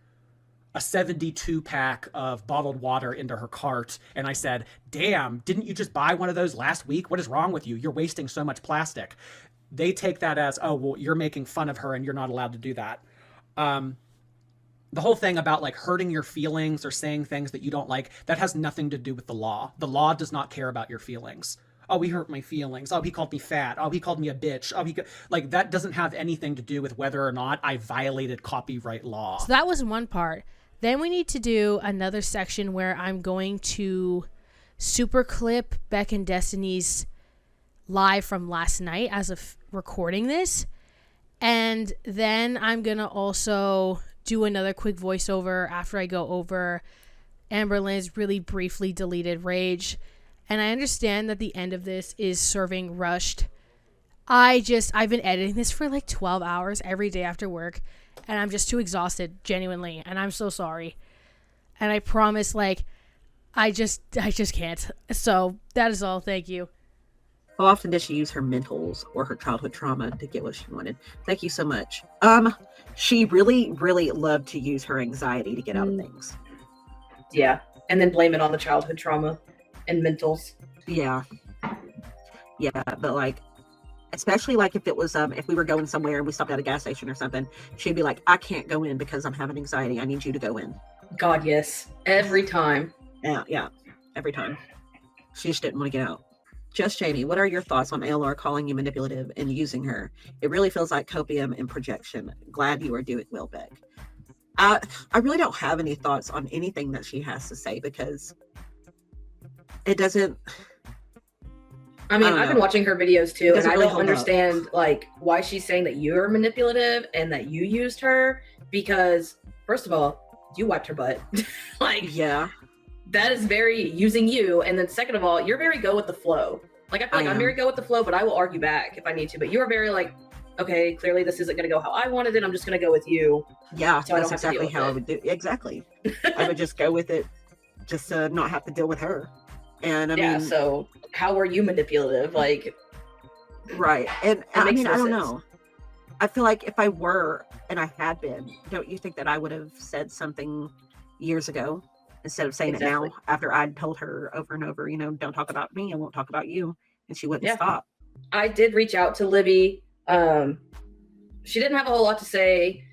a 72 pack of bottled water into her cart, and I said, damn, didn't you just buy one of those last week? What is wrong with you? You're wasting so much plastic. They take that as, oh, well, you're making fun of her and you're not allowed to do that. The whole thing about like hurting your feelings or saying things that you don't like, that has nothing to do with the law. The law does not care about your feelings. Oh, he hurt my feelings. Oh, he called me fat. Oh, he called me a bitch. Oh, like, that doesn't have anything to do with whether or not I violated copyright law. So that was one part. Then we need to do another section where I'm going to super clip Beck and Destiny's live from last night as of recording this. And then I'm going to also do another quick voiceover after I go over Amberlynn's really briefly deleted rage. And I understand that the end of this is serving rushed. I've been editing this for like 12 hours every day after work, and I'm just too exhausted, genuinely, and I'm so sorry. And I promise, like, I just can't. So that is all. Thank you. How often did she use her mentals or her childhood trauma to get what she wanted? Thank you so much. She really, really loved to use her anxiety to get out of things. Yeah, and then blame it on the childhood trauma and mentals. Yeah, but like, especially like if it was if we were going somewhere and we stopped at a gas station or something, she'd be like, I can't go in because I'm having anxiety. I need you to go in. God, yes, every time. Yeah, every time. She just didn't want to get out. Just Jamie, what are your thoughts on ALR calling you manipulative and using her? It really feels like copium and projection. Glad you are doing well, Beck. I really don't have any thoughts on anything that she has to say because it doesn't. I mean, I've been watching her videos too, and I really don't understand like why she's saying that you're manipulative and that you used her, because first of all, you wiped her butt. Like, yeah, that is very using you. And then second of all, you're very go with the flow. Like, I feel like I'm very go with the flow, but I will argue back if I need to. But you're very like, okay, clearly this isn't going to go how I wanted it. I'm just going to go with you. Yeah, so that's exactly how I would do. Exactly. I would just go with it, just to not have to deal with her. And I mean, so how were you manipulative? Like, right. And I mean, I don't sense. know. I feel like if I were, and I had been, don't you think that I would have said something years ago instead of saying it now after I'd told her over and over, you know, don't talk about me, I won't talk about you. And she wouldn't stop. I did reach out to Libby. She didn't have a whole lot to say.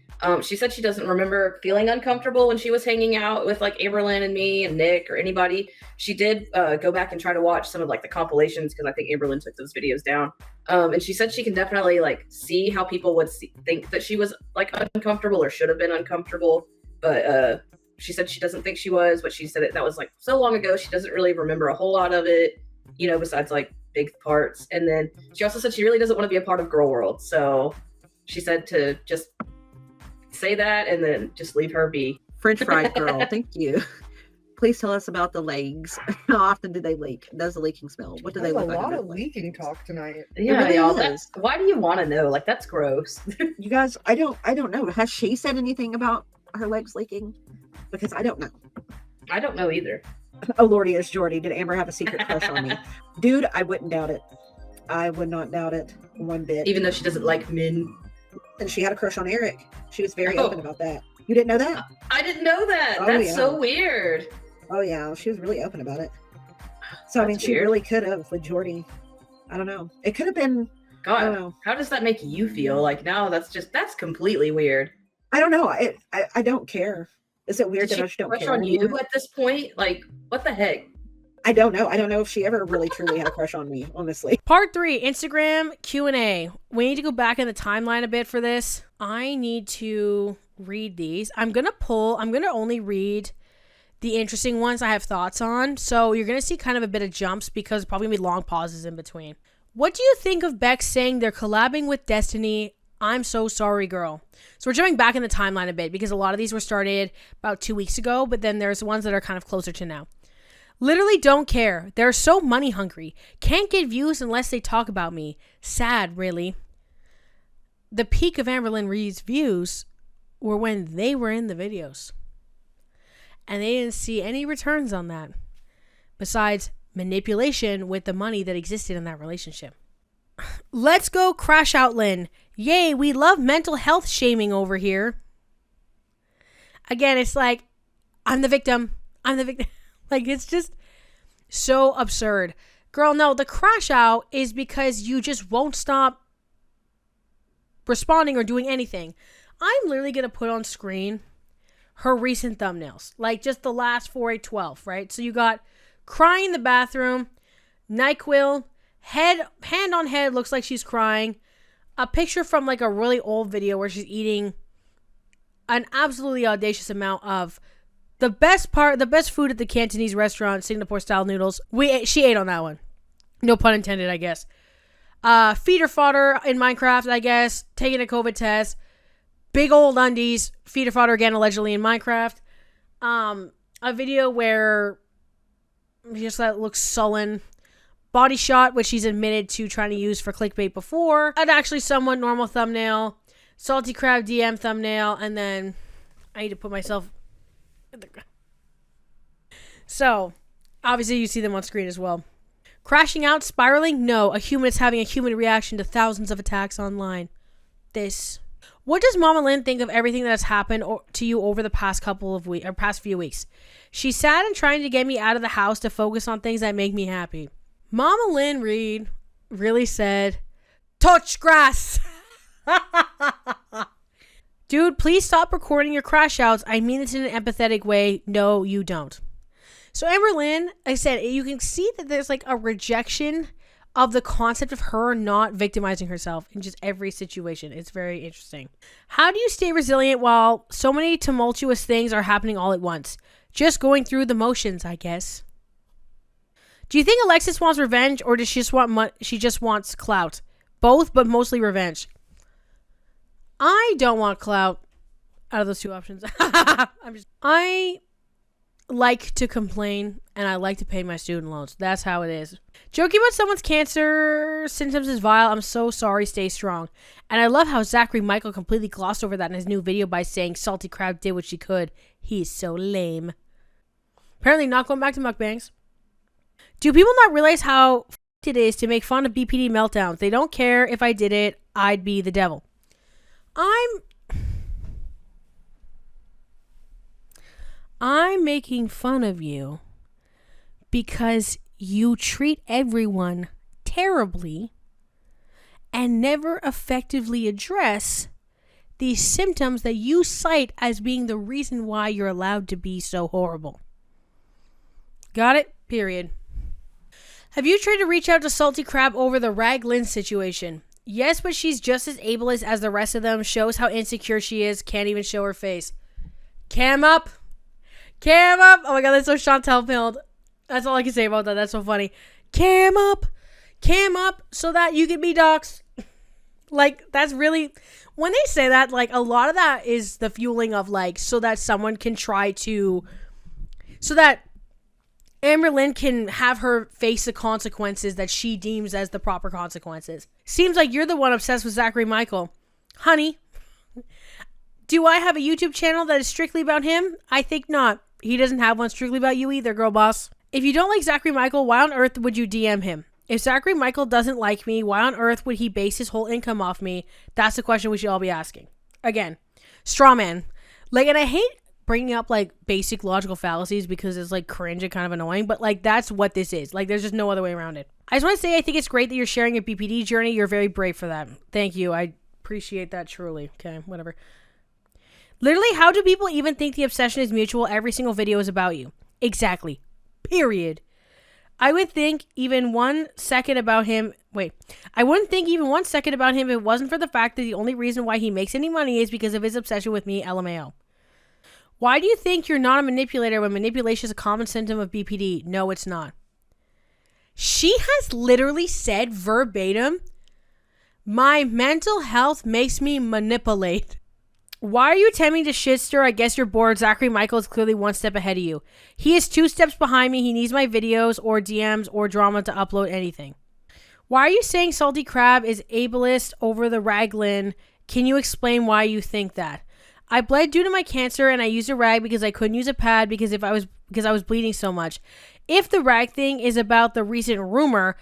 She said she doesn't remember feeling uncomfortable when she was hanging out with like Amberlynn and me and Nick or anybody. She did go back and try to watch some of like the compilations because I think Amberlynn took those videos down. And she said she can definitely like see how people would think that she was like uncomfortable or should have been uncomfortable. But she said she doesn't think she was, but she said that was like so long ago. She doesn't really remember a whole lot of it, you know, besides like big parts. And then she also said she really doesn't want to be a part of Girl World. So she said to just say that and then just leave her be. French fried girl, thank you. Please tell us about the legs. How often do they leak? Does the leaking smell? What do they look like? A lot of leaking talk tonight. Yeah, really y'all. Why do you want to know? Like, that's gross. You guys, I don't know. Has she said anything about her legs leaking? Because I don't know. I don't know either. Oh, Lordy, it's Jordy. Did Amber have a secret crush on me? Dude, I wouldn't doubt it. I would not doubt it one bit. Even though she doesn't like men. And she had a crush on Eric. She was very open about that. You didn't know that? I didn't know that. Oh, That's yeah. so weird. Oh, yeah. She was really open about it. So, I mean, she weird. really could have with Jordy. I don't know. It could have been. God, I don't know. How does that make you feel? Like, no, that's completely weird. I don't know. I don't care. Is it weird that I just don't care on anymore? you at this point? Like, what the heck? I don't know. I don't know if she ever really truly had a crush on me, honestly. Part 3, Instagram Q&A. We need to go back in the timeline a bit for this. I need to read these. I'm going to only read the interesting ones I have thoughts on. So you're going to see kind of a bit of jumps because there's probably going to be long pauses in between. What do you think of Beck saying they're collabing with Destiny? I'm so sorry, girl. So we're jumping back in the timeline a bit because a lot of these were started about 2 weeks ago, but then there's ones that are kind of closer to now. Literally don't care. They're so money hungry. Can't get views unless they talk about me. Sad, really. The peak of Amberlynn Reid's views were when they were in the videos. And they didn't see any returns on that. Besides manipulation with the money that existed in that relationship. Let's go Crash Out Lynn. Yay, we love mental health shaming over here. Again, it's like, I'm the victim. Like, it's just so absurd. Girl, no, the crash out is because you just won't stop responding or doing anything. I'm literally going to put on screen her recent thumbnails. Like, just the last 4/8/12, right? So you got crying in the bathroom, NyQuil, Hand on head, looks like she's crying. A picture from like a really old video where she's eating an absolutely audacious amount of the best food at the Cantonese restaurant, Singapore style noodles. She ate on that one. No pun intended, I guess. Feeder fodder in Minecraft, I guess. Taking a COVID test. Big old undies. Feeder fodder again, allegedly in Minecraft. A video where just that looks sullen. Body shot, which she's admitted to trying to use for clickbait before. An actually somewhat normal thumbnail. Salty crab DM thumbnail. And then I need to put myself... So, obviously you see them on screen as well. Crashing out, spiraling? No, a human is having a human reaction to thousands of attacks online. What does Mama Lynn think of everything that has happened to you over the past few weeks? She's sad and trying to get me out of the house to focus on things that make me happy. Mama Lynn Reid really said, touch grass. Dude, please stop recording your crash outs. I mean this in an empathetic way. No, you don't. So Amberlynn, I said, you can see that there's like a rejection of the concept of her not victimizing herself in just every situation. It's very interesting. How do you stay resilient while so many tumultuous things are happening all at once? Just going through the motions, I guess. Do you think Alexis wants revenge, or does she just wants clout? Both, but mostly revenge. I don't want clout out of those two options. I like to complain, and I like to pay my student loans. That's how it is. Joking about someone's cancer symptoms is vile. I'm so sorry. Stay strong. And I love how Zachary Michael completely glossed over that in his new video by saying Salty Crab did what she could. He's so lame. Apparently not going back to mukbangs. Do people not realize how f***ed it is to make fun of BPD meltdowns? They don't care if I did it. I'd be the devil. I'm making fun of you because you treat everyone terribly and never effectively address these symptoms that you cite as being the reason why you're allowed to be so horrible. Got it? Period. Have you tried to reach out to Salty Crab over the Raglin situation? Yes, but she's just as ableist as the rest of them. Shows how insecure she is. Can't even show her face. Cam up. Cam up. Oh my god, that's so Chantel pilled. That's all I can say about that. That's so funny. Cam up. Cam up so that you can be doxxed. Like, that's really... When they say that, like, a lot of that is the fueling of, like, so that someone can try to... So that Amberlynn can have her face the consequences that she deems as the proper consequences. Seems like you're the one obsessed with Zachary Michael. Honey, do I have a YouTube channel that is strictly about him? I think not. He doesn't have one strictly about you either, girl boss. If you don't like Zachary Michael, why on earth would you DM him? If Zachary Michael doesn't like me, why on earth would he base his whole income off me? That's the question we should all be asking. Again, straw man. Like, and I hate bringing up like basic logical fallacies because it's like cringe and kind of annoying, but like that's what this is. Like, there's just no other way around it. I just want to say I think it's great that you're sharing your BPD journey. You're very brave for that. Thank you. I appreciate that truly. Okay, whatever. Literally, how do people even think the obsession is mutual? Every single video is about you. Exactly. Period. I would think even 1 second about him. I wouldn't think even 1 second about him if it wasn't for the fact that the only reason why he makes any money is because of his obsession with me, LMAO. Why do you think you're not a manipulator when manipulation is a common symptom of BPD? No, it's not. She has literally said verbatim, my mental health makes me manipulate. Why are you attempting to shit stir? I guess you're bored. Zachary Michael is clearly 1 step ahead of you. He is 2 steps behind me. He needs my videos or DMs or drama to upload anything. Why are you saying Salty Crab is ableist over the Raglin? Can you explain why you think that? I bled due to my cancer and I used a rag because I couldn't use a pad because I was bleeding so much. If the rag thing is about the recent rumor...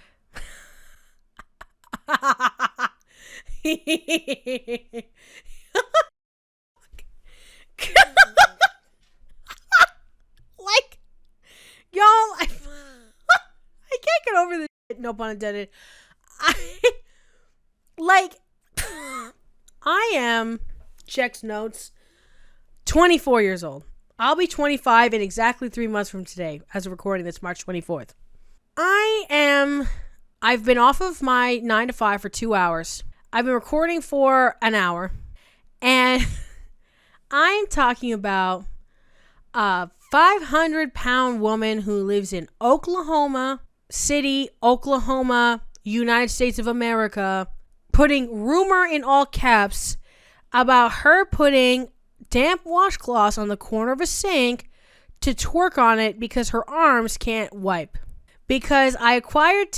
Like, y'all, I can't get over this shit, no pun intended. I am, checks notes, 24 years old. I'll be 25 in exactly 3 months from today, as of recording this March 24th. I am I've been off of my 9 to 5 for 2 hours. I've been recording for an hour. And I'm talking about a 500-pound woman who lives in Oklahoma City, Oklahoma, United States of America, putting rumor in all caps about her putting damp washcloths on the corner of a sink to twerk on it because her arms can't wipe. Because I acquired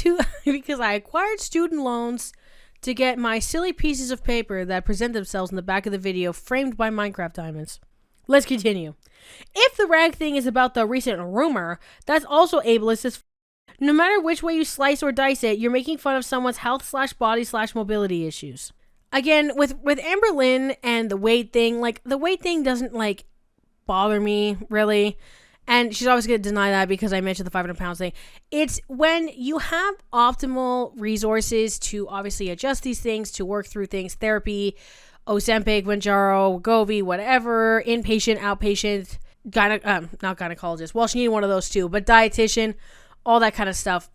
student loans to get my silly pieces of paper that present themselves in the back of the video framed by Minecraft diamonds. Let's continue. If the rag thing is about the recent rumor, that's also ableist as no matter which way you slice or dice it, you're making fun of someone's health/body/mobility issues. Again, with Amberlynn and the weight thing, like, the weight thing doesn't, like, bother me, really. And she's always going to deny that because I mentioned the 500 pounds thing. It's when you have optimal resources to obviously adjust these things, to work through things, therapy, Ozempic, Mounjaro, Wegovy, whatever, inpatient, outpatient, not gynecologist. Well, she needed one of those too, but dietitian, all that kind of stuff.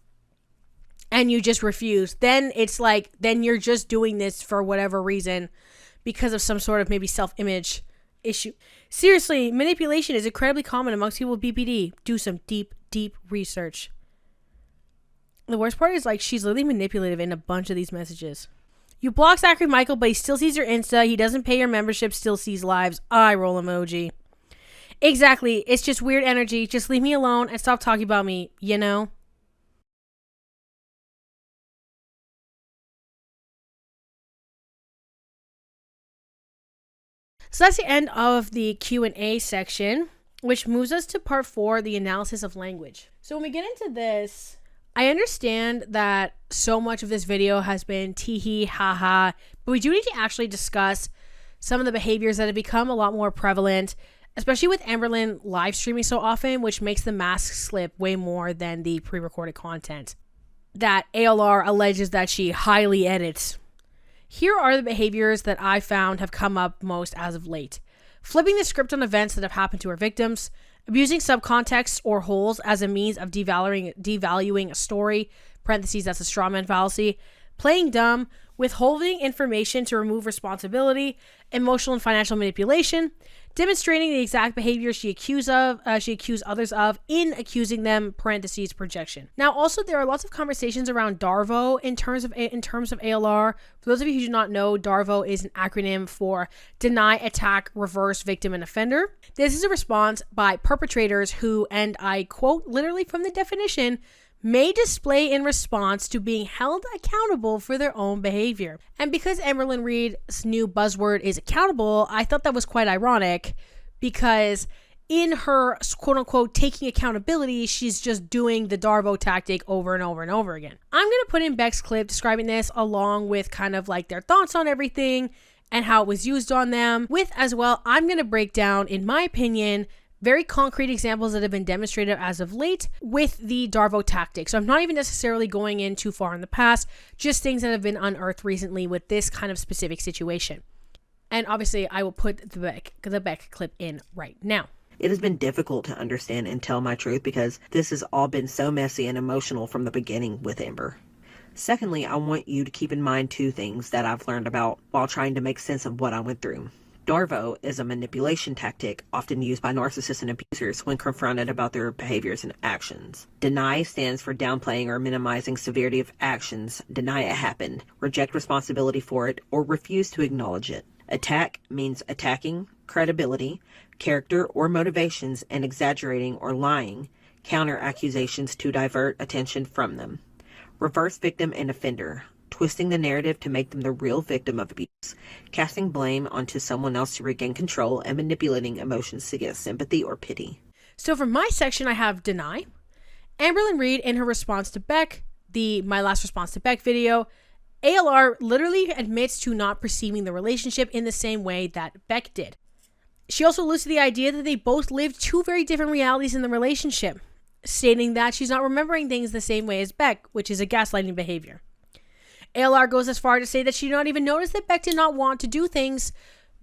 And you just refuse. Then it's like, then you're just doing this for whatever reason because of some sort of maybe self-image issue. Seriously, manipulation is incredibly common amongst people with BPD. Do some deep, deep research. The worst part is, like, she's literally manipulative in a bunch of these messages. You block Zachary Michael, but he still sees your Insta. He doesn't pay your membership, still sees lives. Eye roll emoji. Exactly. It's just weird energy. Just leave me alone and stop talking about me, you know? So that's the end of the Q&A section, which moves us to part 4, the analysis of language. So when we get into this, I understand that so much of this video has been tee-hee, ha-ha, but we do need to actually discuss some of the behaviors that have become a lot more prevalent, especially with Amberlynn live streaming so often, which makes the mask slip way more than the pre-recorded content that ALR alleges that she highly edits. Here are the behaviors that I found have come up most as of late. Flipping the script on events that have happened to her victims, abusing subcontexts or holes as a means of devaluing a story, parentheses, that's a strawman fallacy, playing dumb, withholding information to remove responsibility, emotional and financial manipulation, demonstrating the exact behavior she accused others of in accusing them, parentheses, projection. Now, also, there are lots of conversations around DARVO in terms of ALR. For those of you who do not know, DARVO is an acronym for Deny, Attack, Reverse, Victim, and Offender. This is a response by perpetrators who, and I quote literally from the definition, may display in response to being held accountable for their own behavior. And because Amberlynn Reid's new buzzword is accountable, I thought that was quite ironic because in her quote-unquote taking accountability, she's just doing the DARVO tactic over and over and over again. I'm going to put in Beck's clip describing this along with kind of like their thoughts on everything and how it was used on them. With as well, I'm going to break down, in my opinion, very concrete examples that have been demonstrated as of late with the DARVO tactic. So I'm not even necessarily going in too far in the past, just things that have been unearthed recently with this kind of specific situation. And obviously, I will put the Beck clip in right now. It has been difficult to understand and tell my truth because this has all been so messy and emotional from the beginning with Amber. Secondly, I want you to keep in mind 2 things that I've learned about while trying to make sense of what I went through. DARVO is a manipulation tactic often used by narcissists and abusers when confronted about their behaviors and actions. Deny stands for downplaying or minimizing severity of actions, deny it happened, reject responsibility for it, or refuse to acknowledge it. Attack means attacking credibility, character, or motivations and exaggerating or lying, counter accusations to divert attention from them. Reverse victim and offender, twisting the narrative to make them the real victim of abuse, casting blame onto someone else to regain control, and manipulating emotions to get sympathy or pity. So for my section, I have deny. Amberlynn Reid in her response to Beck, my last response to Beck video, ALR literally admits to not perceiving the relationship in the same way that Beck did. She also alludes to the idea that they both lived 2 very different realities in the relationship, stating that she's not remembering things the same way as Beck, which is a gaslighting behavior. ALR goes as far to say that she did not even notice that Beck did not want to do things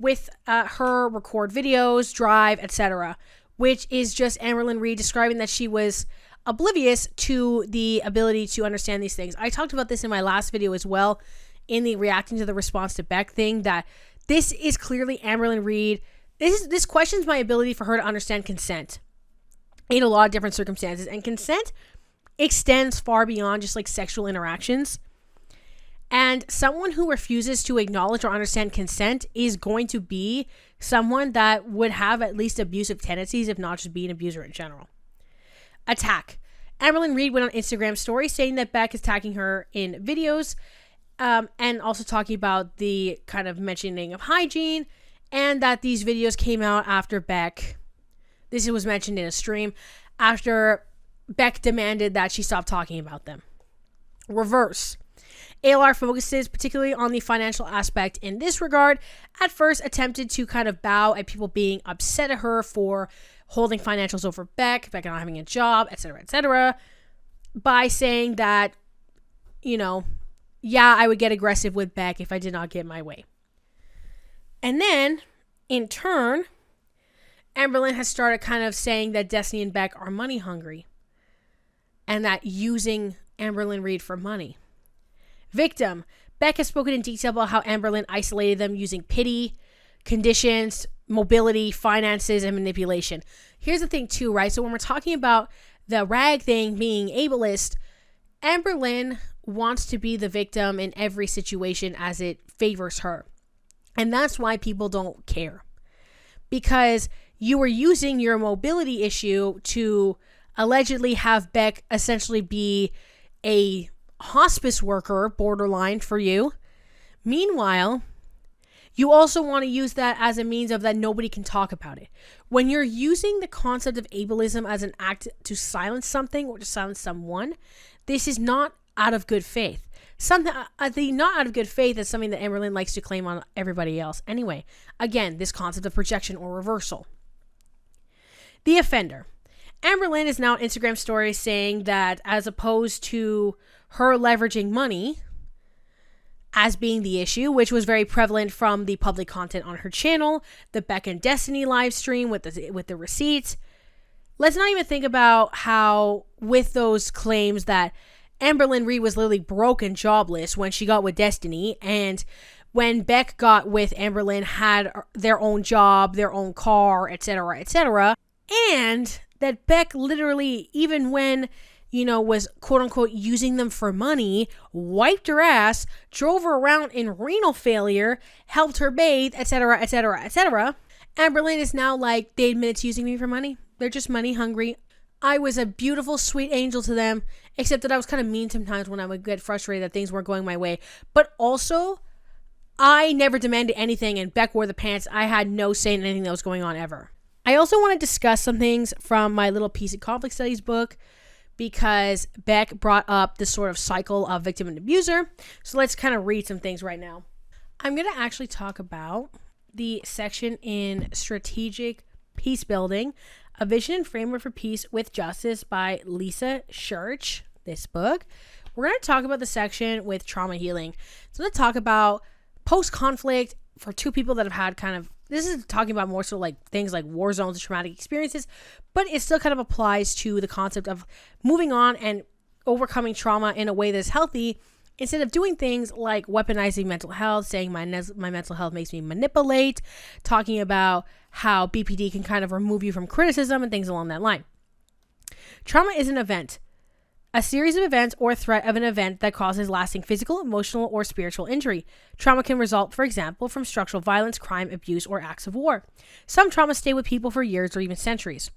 with her record videos, drive, etc., which is just Amberlynn Reid describing that she was oblivious to the ability to understand these things. I talked about this in my last video as well, in the reacting to the response to Beck thing, that this is clearly Amberlynn Reid. This questions my ability for her to understand consent in a lot of different circumstances. And consent extends far beyond just like sexual interactions. And someone who refuses to acknowledge or understand consent is going to be someone that would have at least abusive tendencies, if not just be an abuser in general. Attack. Amberlynn Reid went on Instagram story saying that Beck is attacking her in videos, and also talking about the kind of mentioning of hygiene, and that these videos came out after Beck, this was mentioned in a stream, after Beck demanded that she stop talking about them. Reverse. ALR focuses particularly on the financial aspect in this regard. At first attempted to kind of bow at people being upset at her for holding financials over Beck not having a job, etc., by saying that, you know, yeah, I would get aggressive with Beck if I did not get my way. And then, in turn, Amberlynn has started kind of saying that Destiny and Beck are money hungry, and that using Amberlynn Reid for money. Victim. Beck has spoken in detail about how Amberlynn isolated them using pity, conditions, mobility, finances, and manipulation. Here's the thing too, right? So when we're talking about the rag thing being ableist, Amberlynn wants to be the victim in every situation as it favors her. And that's why people don't care. Because you were using your mobility issue to allegedly have Beck essentially be a hospice worker, borderline, for you. Meanwhile, you also want to use that as a means of that nobody can talk about it. When you're using the concept of ableism as an act to silence something or to silence someone, this is not out of good faith. The not out of good faith is something that Amberlynn likes to claim on everybody else. Anyway, again, this concept of projection or reversal. The offender. Amberlynn is now on Instagram stories saying that as opposed to her leveraging money as being the issue, which was very prevalent from the public content on her channel, the Beck and Destiny live stream with the receipts. Let's not even think about how with those claims that Amberlynn Reid was literally broke and jobless when she got with Destiny, and when Beck got with Amberlynn had their own job, their own car, etc., and that Beck literally, even when, you know, was quote unquote using them for money, wiped her ass, drove her around in renal failure, helped her bathe, etc. Amberlynn is now like, they admit it's using me for money. They're just money hungry. I was a beautiful, sweet angel to them, except that I was kind of mean sometimes when I would get frustrated that things weren't going my way. But also, I never demanded anything, and Beck wore the pants. I had no say in anything that was going on ever. I also want to discuss some things from my little Peace and Conflict Studies book, because Beck brought up this sort of cycle of victim and abuser. So let's kind of read some things right now. I'm going to actually talk about the section in Strategic Peace Building, A Vision and Framework for Peace with Justice by Lisa Church, this book. We're going to talk about the section with trauma healing. So let's talk about post-conflict for two people that have had kind of, this is talking about more so like things like war zones and traumatic experiences, but it still kind of applies to the concept of moving on and overcoming trauma in a way that's healthy, instead of doing things like weaponizing mental health, saying my mental health makes me manipulate, talking about how BPD can kind of remove you from criticism and things along that line. Trauma is an event, a series of events or threat of an event that causes lasting physical, emotional, or spiritual injury. Trauma can result, for example, from structural violence, crime, abuse, or acts of war. Some traumas stay with people for years or even centuries.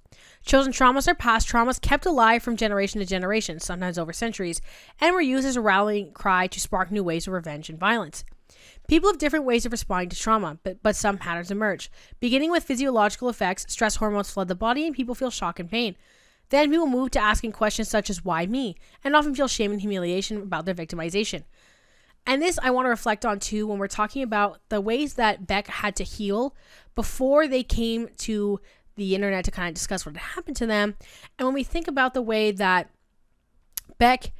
Chosen traumas are past traumas kept alive from generation to generation, sometimes over centuries, and were used as a rallying cry to spark new ways of revenge and violence. People have different ways of responding to trauma, but some patterns emerge. Beginning with physiological effects, stress hormones flood the body and people feel shock and pain. Then people move to asking questions such as, why me? And often feel shame and humiliation about their victimization. And this I want to reflect on too when we're talking about the ways that Beck had to heal before they came to the internet to kind of discuss what had happened to them. And when we think about the way that Beck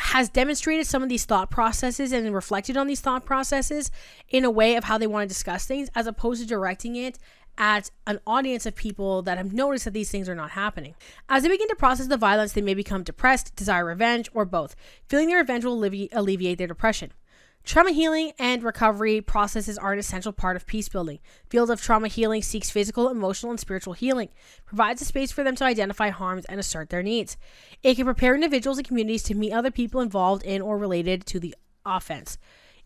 has demonstrated some of these thought processes and reflected on these thought processes in a way of how they want to discuss things, as opposed to directing it at an audience of people that have noticed that these things are not happening. As they begin to process the violence, they may become depressed, desire revenge, or both. Feeling their revenge will alleviate their depression. Trauma healing and recovery processes are an essential part of peace building. Field of trauma healing seeks physical, emotional, and spiritual healing, provides a space for them to identify harms and assert their needs. It can prepare individuals and communities to meet other people involved in or related to the offense,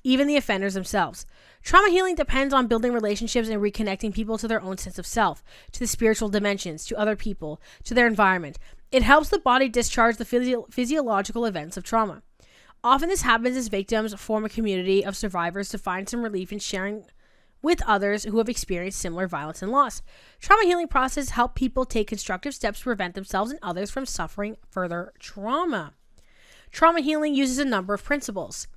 even the offenders themselves. Trauma healing depends on building relationships and reconnecting people to their own sense of self, to the spiritual dimensions, to other people, to their environment. It helps the body discharge the physiological events of trauma. Often this happens as victims form a community of survivors to find some relief in sharing with others who have experienced similar violence and loss. Trauma healing processes help people take constructive steps to prevent themselves and others from suffering further trauma. Trauma healing uses a number of principles.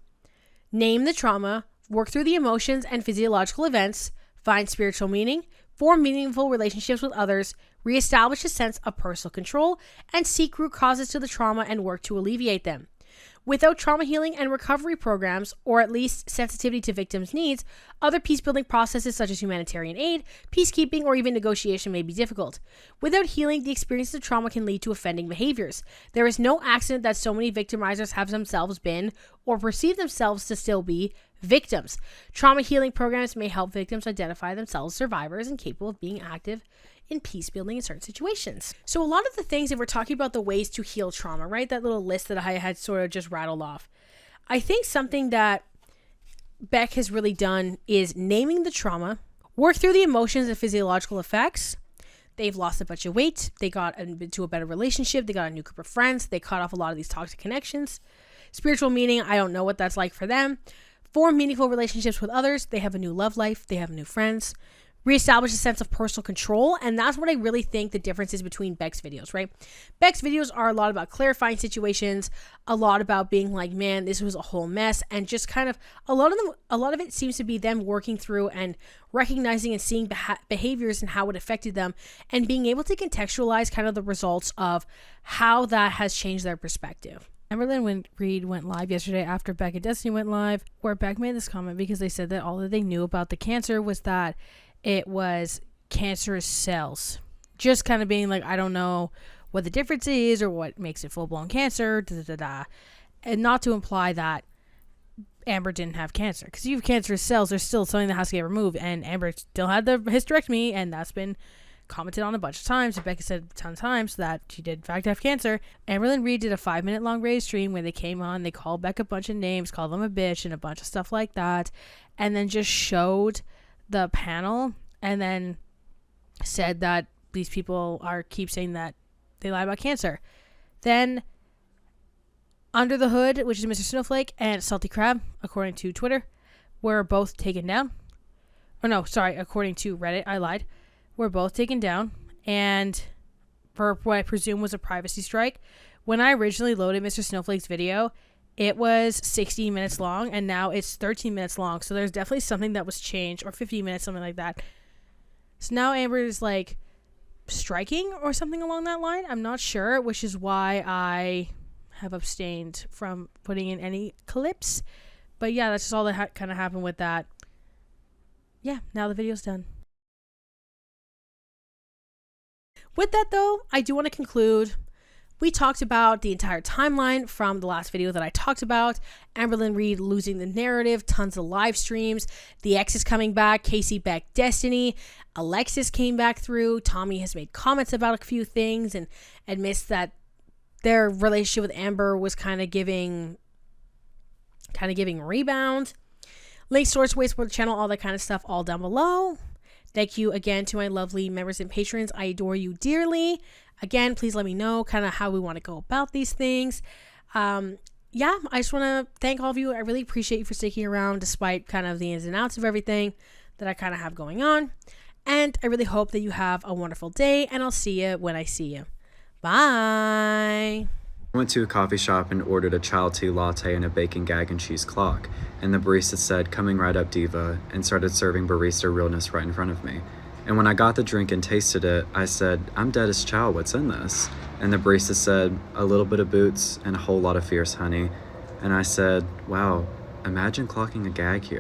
Name the trauma, work through the emotions and physiological events, find spiritual meaning, form meaningful relationships with others, reestablish a sense of personal control, and seek root causes to the trauma and work to alleviate them. Without trauma healing and recovery programs, or at least sensitivity to victims' needs, other peace-building processes such as humanitarian aid, peacekeeping, or even negotiation may be difficult. Without healing, the experience of trauma can lead to offending behaviors. There is no accident that so many victimizers have themselves been, or perceive themselves to still be, victims. Trauma healing programs may help victims identify themselves as survivors and capable of being active in peace building in certain situations. So a lot of the things, if we're talking about the ways to heal trauma, right, that little list that I had sort of just rattled off, I think something that Beck has really done is naming the trauma, work through the emotions and physiological effects. They've lost a bunch of weight, they got into a better relationship, they got a new group of friends, they cut off a lot of these toxic connections. Spiritual meaning, I don't know what that's like for them. Form meaningful relationships with others, they have a new love life, they have new friends. Reestablish a sense of personal control, and that's what I really think the difference is between Beck's videos, right? Beck's videos are a lot about clarifying situations, a lot about being like, man, this was a whole mess, and just kind of a lot of it seems to be them working through and recognizing and seeing behaviors and how it affected them, and being able to contextualize kind of the results of how that has changed their perspective. Amberlynn Reid went live yesterday after Beck and Destiny went live, where Beck made this comment because they said that all that they knew about the cancer was that it was cancerous cells. Just kind of being like, I don't know what the difference is or what makes it full-blown cancer, and not to imply that Amber didn't have cancer. Because you have cancerous cells, there's still something that has to get removed, and Amber still had the hysterectomy, and that's been commented on a bunch of times. Rebecca said a ton of times that she did in fact have cancer. Amberlynn Reid did a 5-minute long raid stream where they came on, they called Beck a bunch of names, called them a bitch and a bunch of stuff like that, and then just showed the panel and then said that these people keep saying that they lie about cancer. Then Under the Hood, which is Mr. Snowflake, and Salty Crab, according to Twitter, were both taken down. Oh no, sorry, according to Reddit, I lied. Were both taken down, and for what I presume was a privacy strike. When I originally loaded Mr. Snowflake's video, it was 16 minutes long, and now it's 13 minutes long. So there's definitely something that was changed, or 15 minutes, something like that. So now Amber is like striking or something along that line. I'm not sure, which is why I have abstained from putting in any clips. But yeah, that's just all that kind of happened with that. Yeah, now the video's done. With that though, I do want to conclude. We talked about the entire timeline from the last video that I talked about. Amberlynn Reid losing the narrative, tons of live streams, the Exes coming back, Casey, Beck, Destiny, Alexis came back through. Tommy has made comments about a few things and admits that their relationship with Amber was kind of giving rebound. Links, source, ways for the channel, all that kind of stuff, all down below. Thank you again to my lovely members and patrons. I adore you dearly. Again, please let me know kind of how we want to go about these things. Yeah, I just want to thank all of you. I really appreciate you for sticking around despite kind of the ins and outs of everything that I kind of have going on. And I really hope that you have a wonderful day, and I'll see you when I see you. Bye. I went to a coffee shop and ordered a child tea latte and a bacon gag and cheese clock, and the barista said, "Coming right up, diva," and started serving barista realness right in front of me. And when I got the drink and tasted it, I said, "I'm dead as chow, what's in this?" And the barista said, "A little bit of boots and a whole lot of fierce honey." And I said, wow, imagine clocking a gag here.